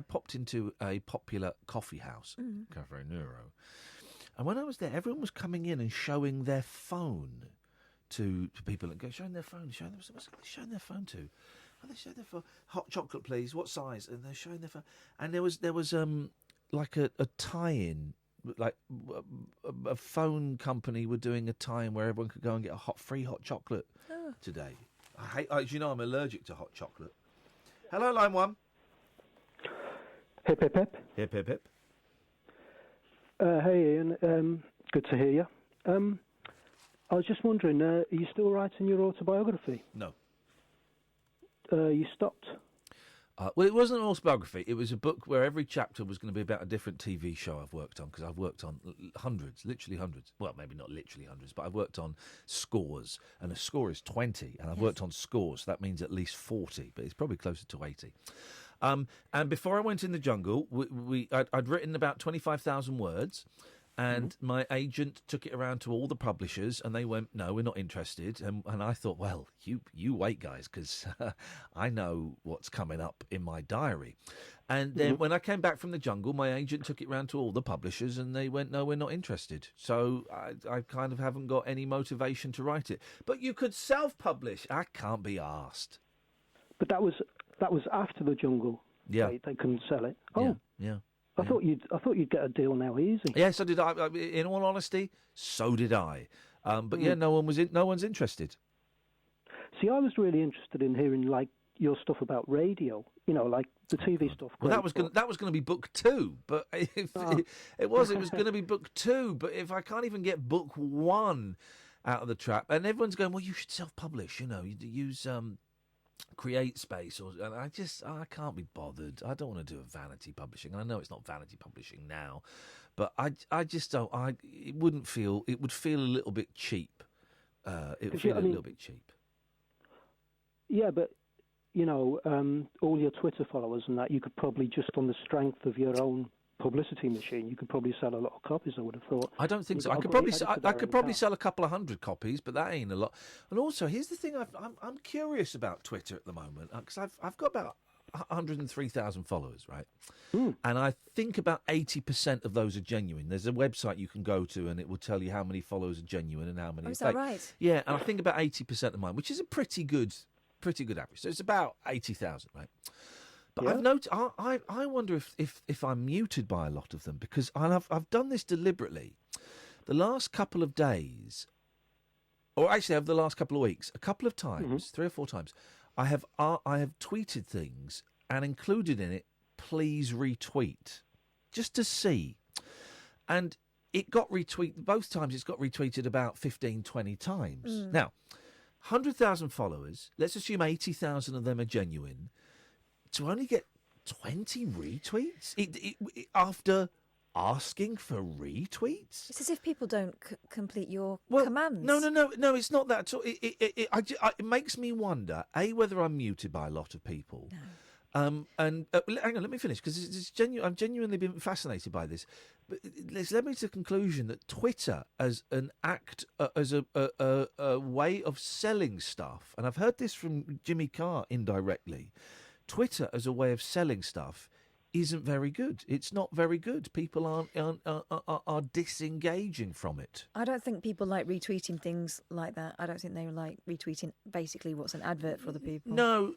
popped into a popular coffee house, Cafe Nero, and when I was there, everyone was coming in and showing their phone to people, and showing their phone to. Oh, they showed their phone. Hot chocolate, please. What size? And they're showing their phone. And there was like a tie-in, like a phone company were doing a tie-in where everyone could go and get a free hot chocolate today. As you know, I'm allergic to hot chocolate. Hello, line 1. Hip, hip, hip. Hip, hip, hip. Hey, Ian. Good to hear you. I was just wondering, are you still writing your autobiography? No. You stopped? Well, it wasn't an autobiography. It was a book where every chapter was going to be about a different TV show I've worked on, because I've worked on hundreds, literally hundreds. Well, maybe not literally hundreds, but I've worked on scores, and a score is 20, and I've worked on scores, so that means at least 40, but it's probably closer to 80. And before I went in the jungle, I'd written about 25,000 words, and my agent took it around to all the publishers, and they went, no, we're not interested. And I thought, well, you wait, guys, because I know what's coming up in my diary. And then when I came back from the jungle, my agent took it round to all the publishers, and they went, no, we're not interested. So I kind of haven't got any motivation to write it. But you could self-publish. I can't be arsed. But that was after the jungle. Yeah. They couldn't sell it. Oh. Yeah. I thought you'd get a deal now easy. Yeah, so did I. In all honesty, so did I. But yeah, no one's interested. See, I was really interested in hearing like your stuff about radio. You know, like the TV stuff. Well, that was going to be book 2, but it was going to be book 2. But if I can't even get book 1 out of the trap, and everyone's going, well, you should self-publish. You know, you use Create Space, and I can't be bothered. I don't want to do a vanity publishing. I know it's not vanity publishing now, but I just don't. It would feel a little bit cheap. It would feel a little bit cheap. Yeah, but you know, all your Twitter followers and that, you could probably just on the strength of your own publicity machine, you could probably sell a lot of copies. I would have thought. I don't think so. I could probably sell a couple of hundred copies, but that ain't a lot. And also, here's the thing: I'm curious about Twitter at the moment, because I've got about 103,000 followers, right? And I think about 80% of those are genuine. There's a website you can go to, and it will tell you how many followers are genuine and how many. Oh, is that right? Yeah, and I think about 80% of mine, which is a pretty good average. So it's about 80,000, right? But I've noticed. I wonder if I'm muted by a lot of them, because I've done this deliberately. The last couple of days, or actually over the last couple of weeks, a couple of times, 3 or 4 times, I have tweeted things and included in it, please retweet, just to see. And it got retweeted both times. It's got retweeted about 15, 20 times. Now, 100,000 followers. Let's assume 80,000 of them are genuine. To only get 20 retweets after asking for retweets? It's as if people don't complete your commands. No, it's not that at all. It makes me wonder, A, whether I'm muted by a lot of people. No. And hang on, let me finish, because I've genuinely been fascinated by this. But it's led me to the conclusion that Twitter, as an act, as a way of selling stuff, and I've heard this from Jimmy Carr indirectly, Twitter as a way of selling stuff isn't very good. It's not very good. People are disengaging from it. I don't think people like retweeting things like that. I don't think they like retweeting basically what's an advert for other people. No,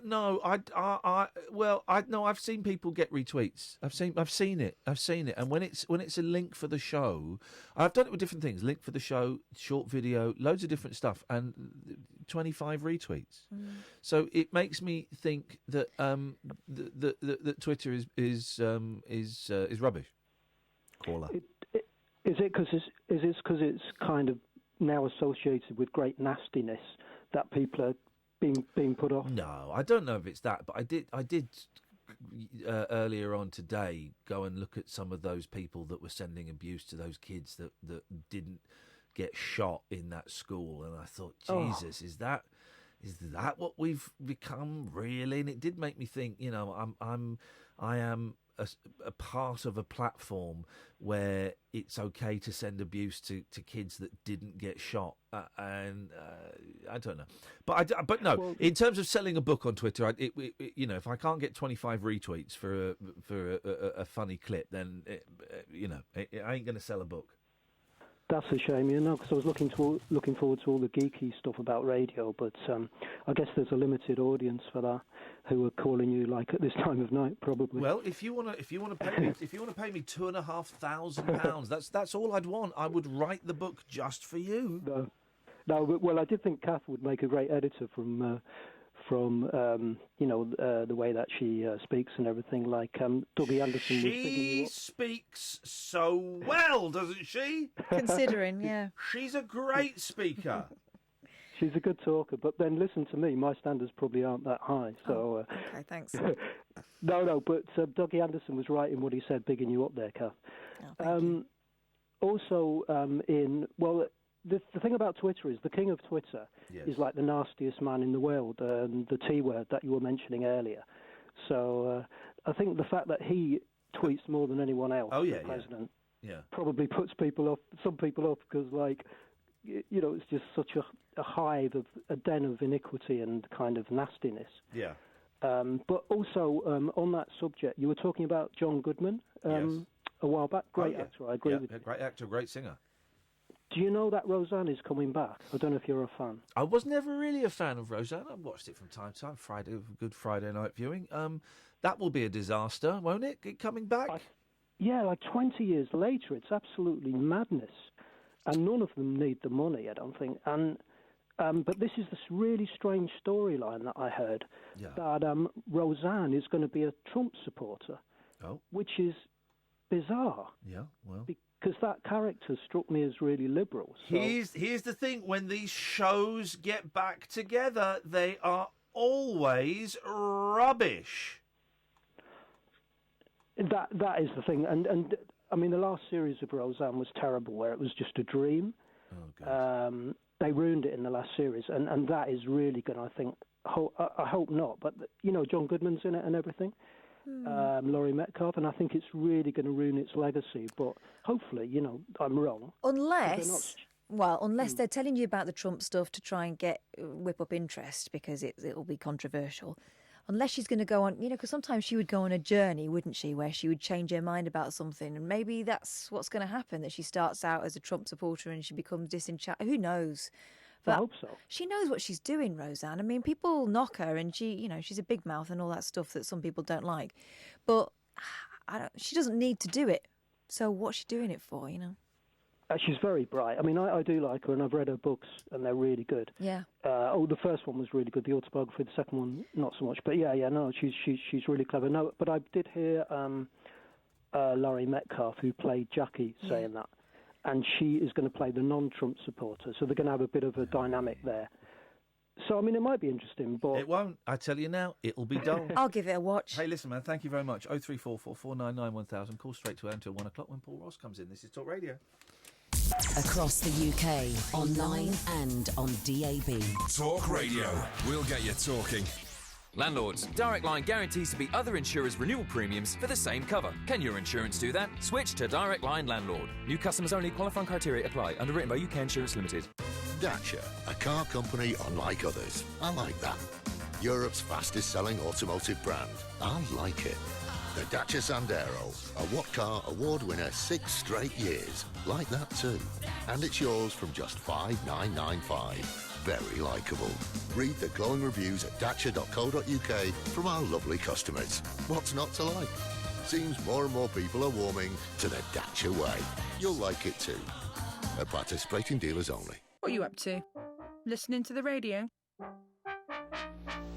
No, I've seen people get retweets. I've seen it, and when it's a link for the show, I've done it with different things. Link for the show, short video, loads of different stuff, and 25 retweets. So it makes me think that that Twitter is rubbish. Caller. Is it because it's kind of now associated with great nastiness that people are being put off? No, I don't know if it's that, but I did earlier on today go and look at some of those people that were sending abuse to those kids that didn't get shot in that school, and I thought, Jesus, is that what we've become, really? And it did make me think, I am a part of a platform where it's okay to send abuse to kids that didn't get shot, and I don't know, but no. Well, in terms of selling a book on Twitter, if I can't get 25 retweets for a funny clip, then I ain't going to sell a book. That's a shame, because I was looking forward to all the geeky stuff about radio, but I guess there's a limited audience for that who are calling you like at this time of night, probably. Well, if you want to pay me £2,500, that's all I'd want. I would write the book just for you. No, well, I did think Kath would make a great editor from the way that she speaks and everything. Like Dougie Anderson was picking you up. She speaks so well, doesn't she? Considering, yeah. She's a great speaker. She's a good talker, but then listen to me, my standards probably aren't that high. So okay, thanks. No, but Dougie Anderson was right in what he said, bigging you up there, Kath. Also, the thing about Twitter is the king of Twitter is like the nastiest man in the world, the T word that you were mentioning earlier. So I think the fact that he tweets more than anyone else, the president, probably puts some people off because, like, it's just such a hive of a den of iniquity and kind of nastiness. Yeah. But also on that subject, you were talking about John Goodman a while back. Great actor, I agree with you. Great actor, great singer. Do you know that Roseanne is coming back? I don't know if you're a fan. I was never really a fan of Roseanne. I watched it from time to time. Good Friday night viewing. That will be a disaster, won't it? Coming back? Like 20 years later, it's absolutely madness. And none of them need the money, I don't think. And but this is this really strange storyline that I heard, that Roseanne is going to be a Trump supporter, which is bizarre. Yeah, well... Because that character struck me as really liberal. So. Here's the thing. When these shows get back together, they are always rubbish. That is the thing. And I mean, the last series of Roseanne was terrible, where it was just a dream. Oh, God. They ruined it in the last series. And that is really going to, I think... I hope not. But, John Goodman's in it and everything. Laurie Metcalf, and I think it's really going to ruin its legacy. But hopefully, I'm wrong. Unless they're telling you about the Trump stuff to try and whip up interest because it'll be controversial. Unless she's going to go on, because sometimes she would go on a journey, wouldn't she, where she would change her mind about something, and maybe that's what's going to happen. That she starts out as a Trump supporter and she becomes disenchanted. Who knows? But I hope so. She knows what she's doing, Roseanne. I mean, people knock her, and she's a big mouth and all that stuff that some people don't like. But she doesn't need to do it. So what's she doing it for? She's very bright. I mean, I do like her, and I've read her books, and they're really good. Yeah. The first one was really good, the autobiography. The second one, not so much. But she's really clever. No, but I did hear Laurie Metcalf, who played Jackie, saying that. And she is going to play the non-Trump supporter, so they're going to have a bit of a dynamic there. So, I mean, it might be interesting, but... It won't. I tell you now, it'll be dull. I'll give it a watch. Hey, listen, man, thank you very much. 03444 499 1000. Call straight to air until 1 o'clock when Paul Ross comes in. This is Talk Radio. Across the UK, online and on DAB. Talk Radio. We'll get you talking. Landlords, Direct Line guarantees to beat other insurers' renewal premiums for the same cover. Can your insurance do that? Switch to Direct Line Landlord. New customers only. Qualifying criteria apply. Underwritten by UK Insurance Limited. Dacia, a car company unlike others. I like that. Europe's fastest selling automotive brand. I like it. The Dacia Sandero, a What Car Award winner 6 straight years. Like that too. And it's yours from just $5,995. very likeable. Read the glowing reviews at dacia.co.uk from our lovely customers. What's not to like? Seems more and more people are warming to the Dacia way. You'll like it too. At participating dealers only. What are you up to? Listening to the radio?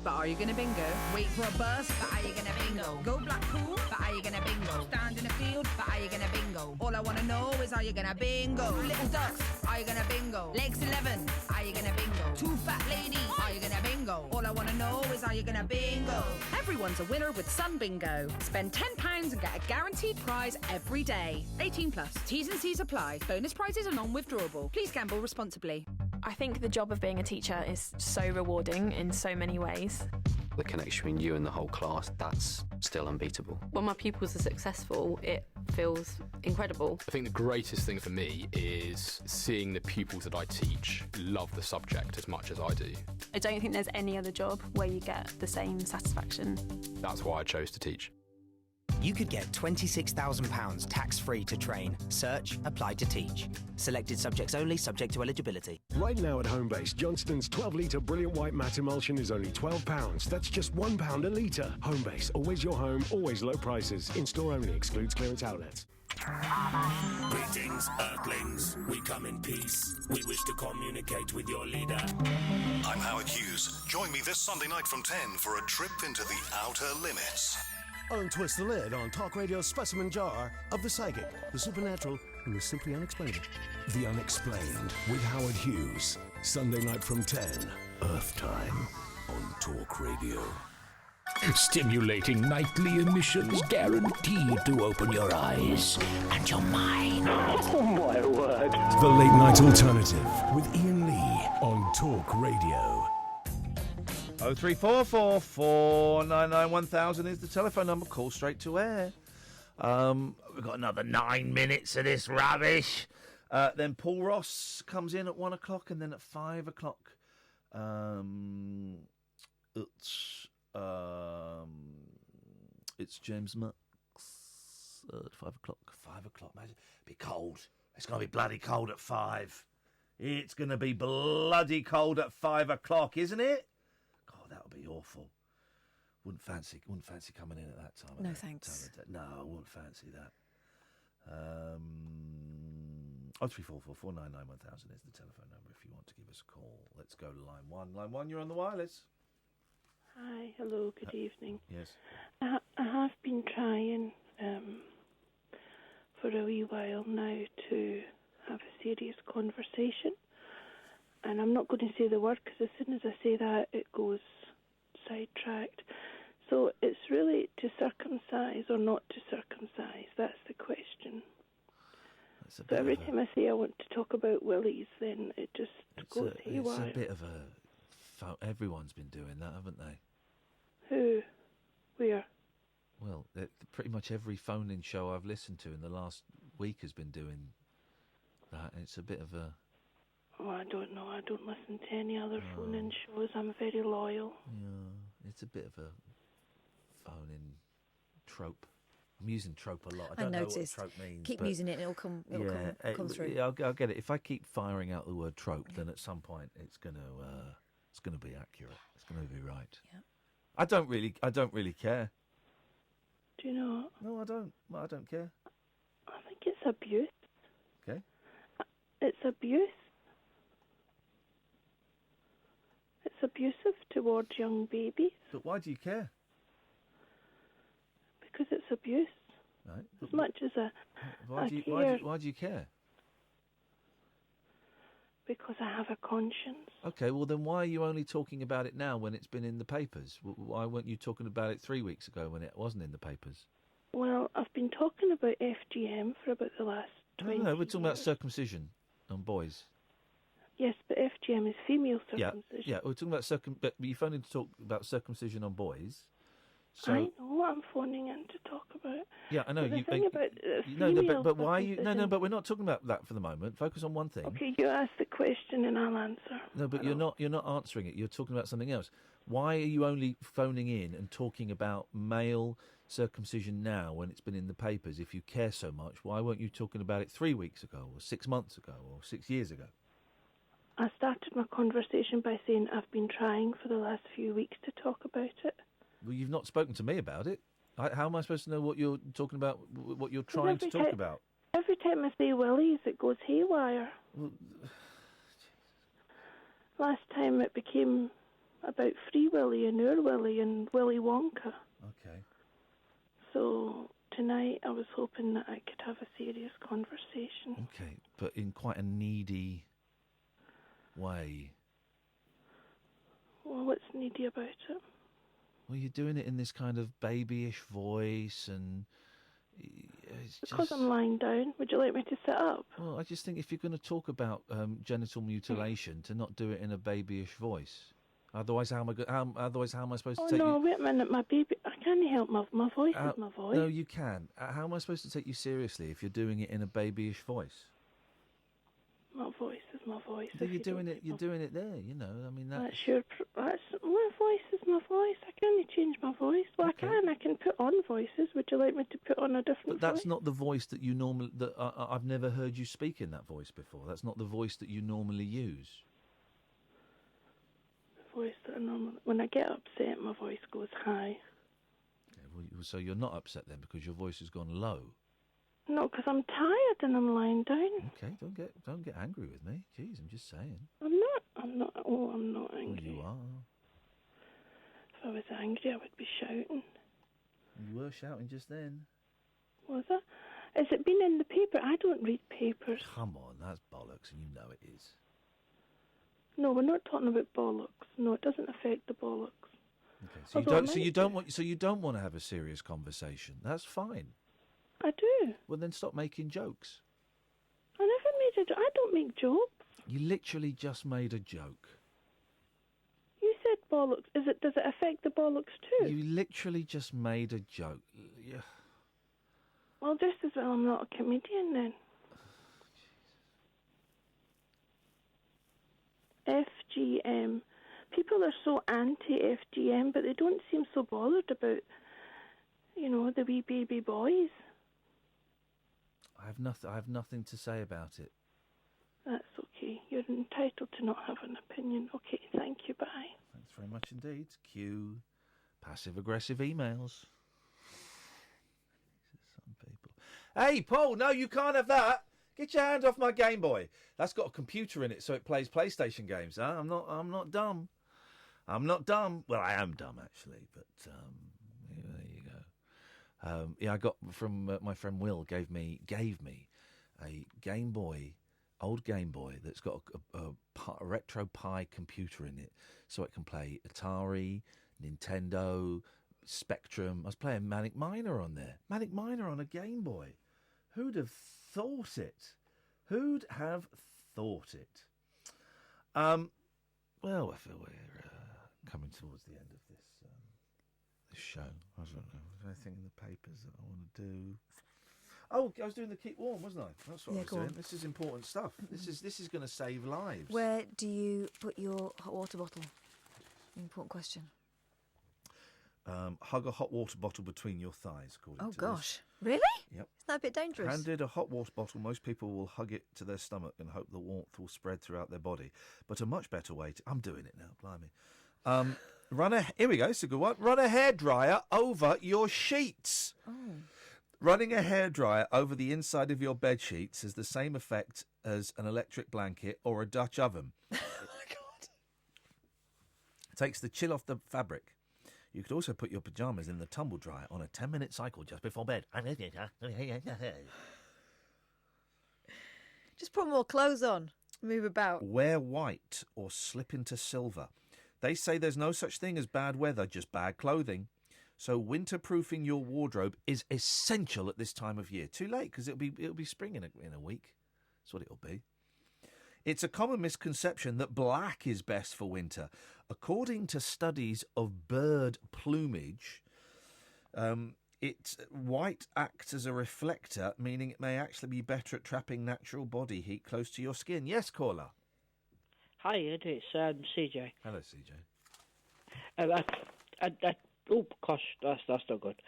But are you going to bingo? Wait for a bus, but are you going to bingo? Go Blackpool, but are you going to bingo? Stand in a field, but are you going to bingo? All I want to know is, are you going to bingo? Little ducks, are you going to bingo? Legs 11, are you going to bingo? Two fat ladies, are you going to bingo? All I want to know is, are you going to bingo? Everyone's a winner with Sun Bingo. Spend £10 and get a guaranteed prize every day. 18 plus. T's and C's apply. Bonus prizes are non-withdrawable. Please gamble responsibly. I think the job of being a teacher is so rewarding in so many ways. The connection between you and the whole class, that's still unbeatable. When my pupils are successful, it feels incredible. I think the greatest thing for me is seeing the pupils that I teach love the subject as much as I do. I don't think there's any other job where you get the same satisfaction. That's why I chose to teach. You could get £26,000 tax-free to train. Search Apply to Teach. Selected subjects only, subject to eligibility. Right now at Homebase, Johnston's 12-litre Brilliant White Matte Emulsion is only £12. That's just £1 a litre. Homebase, always your home, always low prices. In-store only, excludes clearance outlets. Greetings, Earthlings. We come in peace. We wish to communicate with your leader. I'm Howard Hughes. Join me this Sunday night from 10 for a trip into the outer limits. Untwist the lid on Talk Radio's specimen jar of the psychic, the supernatural, and the simply unexplainable. The Unexplained with Howard Hughes. Sunday night from 10, Earth Time, on Talk Radio. Stimulating nightly emissions guaranteed to open your eyes and your mind. Oh my word. The Late Night Alternative with Iain Lee on Talk Radio. 0344 499 1000 is the telephone number. Call straight to air. We've got another 9 minutes of this rubbish. Then Paul Ross comes in at 1 o'clock, and then at 5 o'clock, it's James Mux at 5 o'clock. 5 o'clock, imagine. Be cold. It's going to be bloody cold at 5. It's going to be bloody cold at 5 o'clock, isn't it? God, that would be awful. Wouldn't fancy coming in at that time. No, thanks. No, I wouldn't fancy that. 0344 499 1000 is the telephone number if you want to give us a call. Let's go to line 1. Line 1, you're on the wireless. Hi, hello, good evening. Yes. I have been trying for a wee while now to have a serious conversation, and I'm not going to say the word because as soon as I say that it goes sidetracked. So it's really to circumcise or not to circumcise, that's the question. So every time I say I want to talk about willies, then it just goes haywire. It's a bit of a... Everyone's been doing that, haven't they? Who? Where? Well, pretty much every phone-in show I've listened to in the last week has been doing that. It's a bit of a... Oh, I don't know. I don't listen to any other phone-in shows. I'm very loyal. Yeah, it's a bit of a phone-in trope. I'm using trope a lot. I I don't know noticed. what trope means. Keep but using it and it'll come come through. Yeah, I'll get it. If I keep firing out the word trope, then at some point it's going to be accurate. It's going to be right. Yeah. I don't really care. Do you know? No, I don't. Well, I don't care. I think it's abuse. Okay. It's abuse. It's abusive towards young babies. But why do you care? Because it's abuse. Right. As much as I care. Why do you care? Because I have a conscience. Okay, well then why are you only talking about it now when it's been in the papers? Why weren't you talking about it 3 weeks ago when it wasn't in the papers? Well, I've been talking about FGM for about the last 20 No, we're talking about circumcision on boys. Yes, but FGM is female circumcision. Yeah, we're talking about but you phoned in to talk about circumcision on boys. So, I know I'm phoning in to talk about. Yeah, I know. The thing about but why are you? No, but we're not talking about that for the moment. Focus on one thing. Okay, you ask the question and I'll answer. No, but you're not answering it. You're talking about something else. Why are you only phoning in and talking about male circumcision now when it's been in the papers? If you care so much, why weren't you talking about it 3 weeks ago, or 6 months ago, or 6 years ago? I started my conversation by saying I've been trying for the last few weeks to talk about it. Well, you've not spoken to me about it. How am I supposed to know what you're talking about, what you're trying to talk about? Every time I say Willies, it goes haywire. Well, last time it became about Free Willy and Ur Willy and Willy Wonka. Okay. So tonight I was hoping that I could have a serious conversation. Okay, but in quite a needy way. Well, what's needy about it? Well, you're doing it in this kind of babyish voice, and it's Because just... I'm lying down. Would you like me to sit up? Well, I just think if you're going to talk about genital mutilation, to not do it in a babyish voice. Otherwise, how am I supposed to take you? Oh no! Wait a minute, my baby. I can't help my voice. Is my voice. No, you can. How am I supposed to take you seriously if you're doing it in a babyish voice? My voice is my voice. But you're doing it. You're doing it there. You know. I mean, that's your. That's my voice is my voice. I can't change my voice. Well, Okay. I can put on voices. Would you like me to put on a different? But that's voice? not the voice that you normally. That I've never heard you speak in that voice before. That's not the voice that you normally use. The voice that I normally. When I get upset, my voice goes high. Okay, well, so you're not upset then because your voice has gone low. No, because I'm tired and I'm lying down. Okay, don't get angry with me. Jeez, I'm just saying. I'm not. Oh, I'm not angry. Well, you are. If I was angry, I would be shouting. You were shouting just then. Was I? Has it been in the paper? I don't read papers. Come on, that's bollocks, and you know it is. No, we're not talking about bollocks. No, it doesn't affect the bollocks. Okay, so you don't want to have a serious conversation. That's fine. I do. Well, then stop making jokes. I never made a joke. I don't make jokes. You literally just made a joke. You said bollocks. Does it affect the bollocks too? You literally just made a joke. Yeah. Well, just as well I'm not a comedian then. FGM. People are so anti-FGM, but they don't seem so bothered about, the wee baby boys. I have nothing to say about it. That's okay. You're entitled to not have an opinion. Okay, thank you. Bye. Thanks very much indeed. Cue passive-aggressive emails. Some people. Hey, Paul, no, you can't have that. Get your hand off my Game Boy. That's got a computer in it, so it plays PlayStation games. Huh? I'm not dumb. I'm not dumb. Well, I am dumb actually, but there you go. Yeah, I got from my friend Will. Gave me a Game Boy, old Game Boy that's got a Retro Pi computer in it, so it can play Atari, Nintendo, Spectrum. I was playing Manic Miner on there. Manic Miner on a Game Boy. Who'd have thought it? Who'd have thought it? Well, I feel we're coming towards the end of this show. I don't know. Is there anything in the papers that I want to do? Oh, I was doing the keep warm, wasn't I? That's what I was doing. This is important stuff. This is going to save lives. Where do you put your hot water bottle? Important question. Hug a hot water bottle between your thighs, according to gosh. Really? Yep. Isn't that a bit dangerous? Handed a hot water bottle, most people will hug it to their stomach and hope the warmth will spread throughout their body. But a much better way to... I'm doing it now, blimey. Here we go, it's a good one. Run a hairdryer over your sheets. Oh. Running a hairdryer over the inside of your bed sheets has the same effect as an electric blanket or a Dutch oven. Oh, my God. Takes the chill off the fabric. You could also put your pyjamas in the tumble dryer on a 10-minute cycle just before bed. Just put more clothes on. Move about. Wear white or slip into silver. They say there's no such thing as bad weather, just bad clothing. So winter-proofing your wardrobe is essential at this time of year. Too late, because it'll be spring in a week. That's what it'll be. It's a common misconception that black is best for winter. According to studies of bird plumage, white acts as a reflector, meaning it may actually be better at trapping natural body heat close to your skin. Yes, caller. Hi, Ed. It's CJ. Hello, CJ. Oh, gosh, that's not good.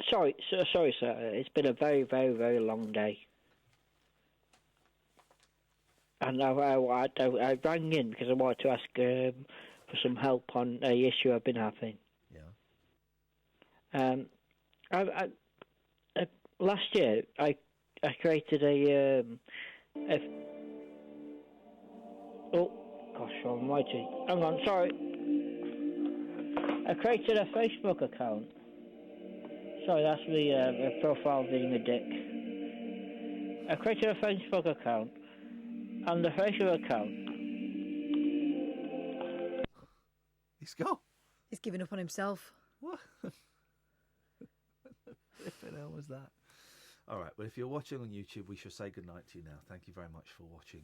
Sorry, sir. It's been a very, very, very long day. And I rang in because I wanted to ask for some help on a issue I've been having. Yeah. Last year, I created a oh gosh, almighty! Hang on, sorry. I created a Facebook account. Sorry, that's the profile being a dick. I created a Facebook account, and the Facebook account. He's gone. He's given up on himself. What? What the hell was that? All right, well, if you're watching on YouTube, we shall say goodnight to you now. Thank you very much for watching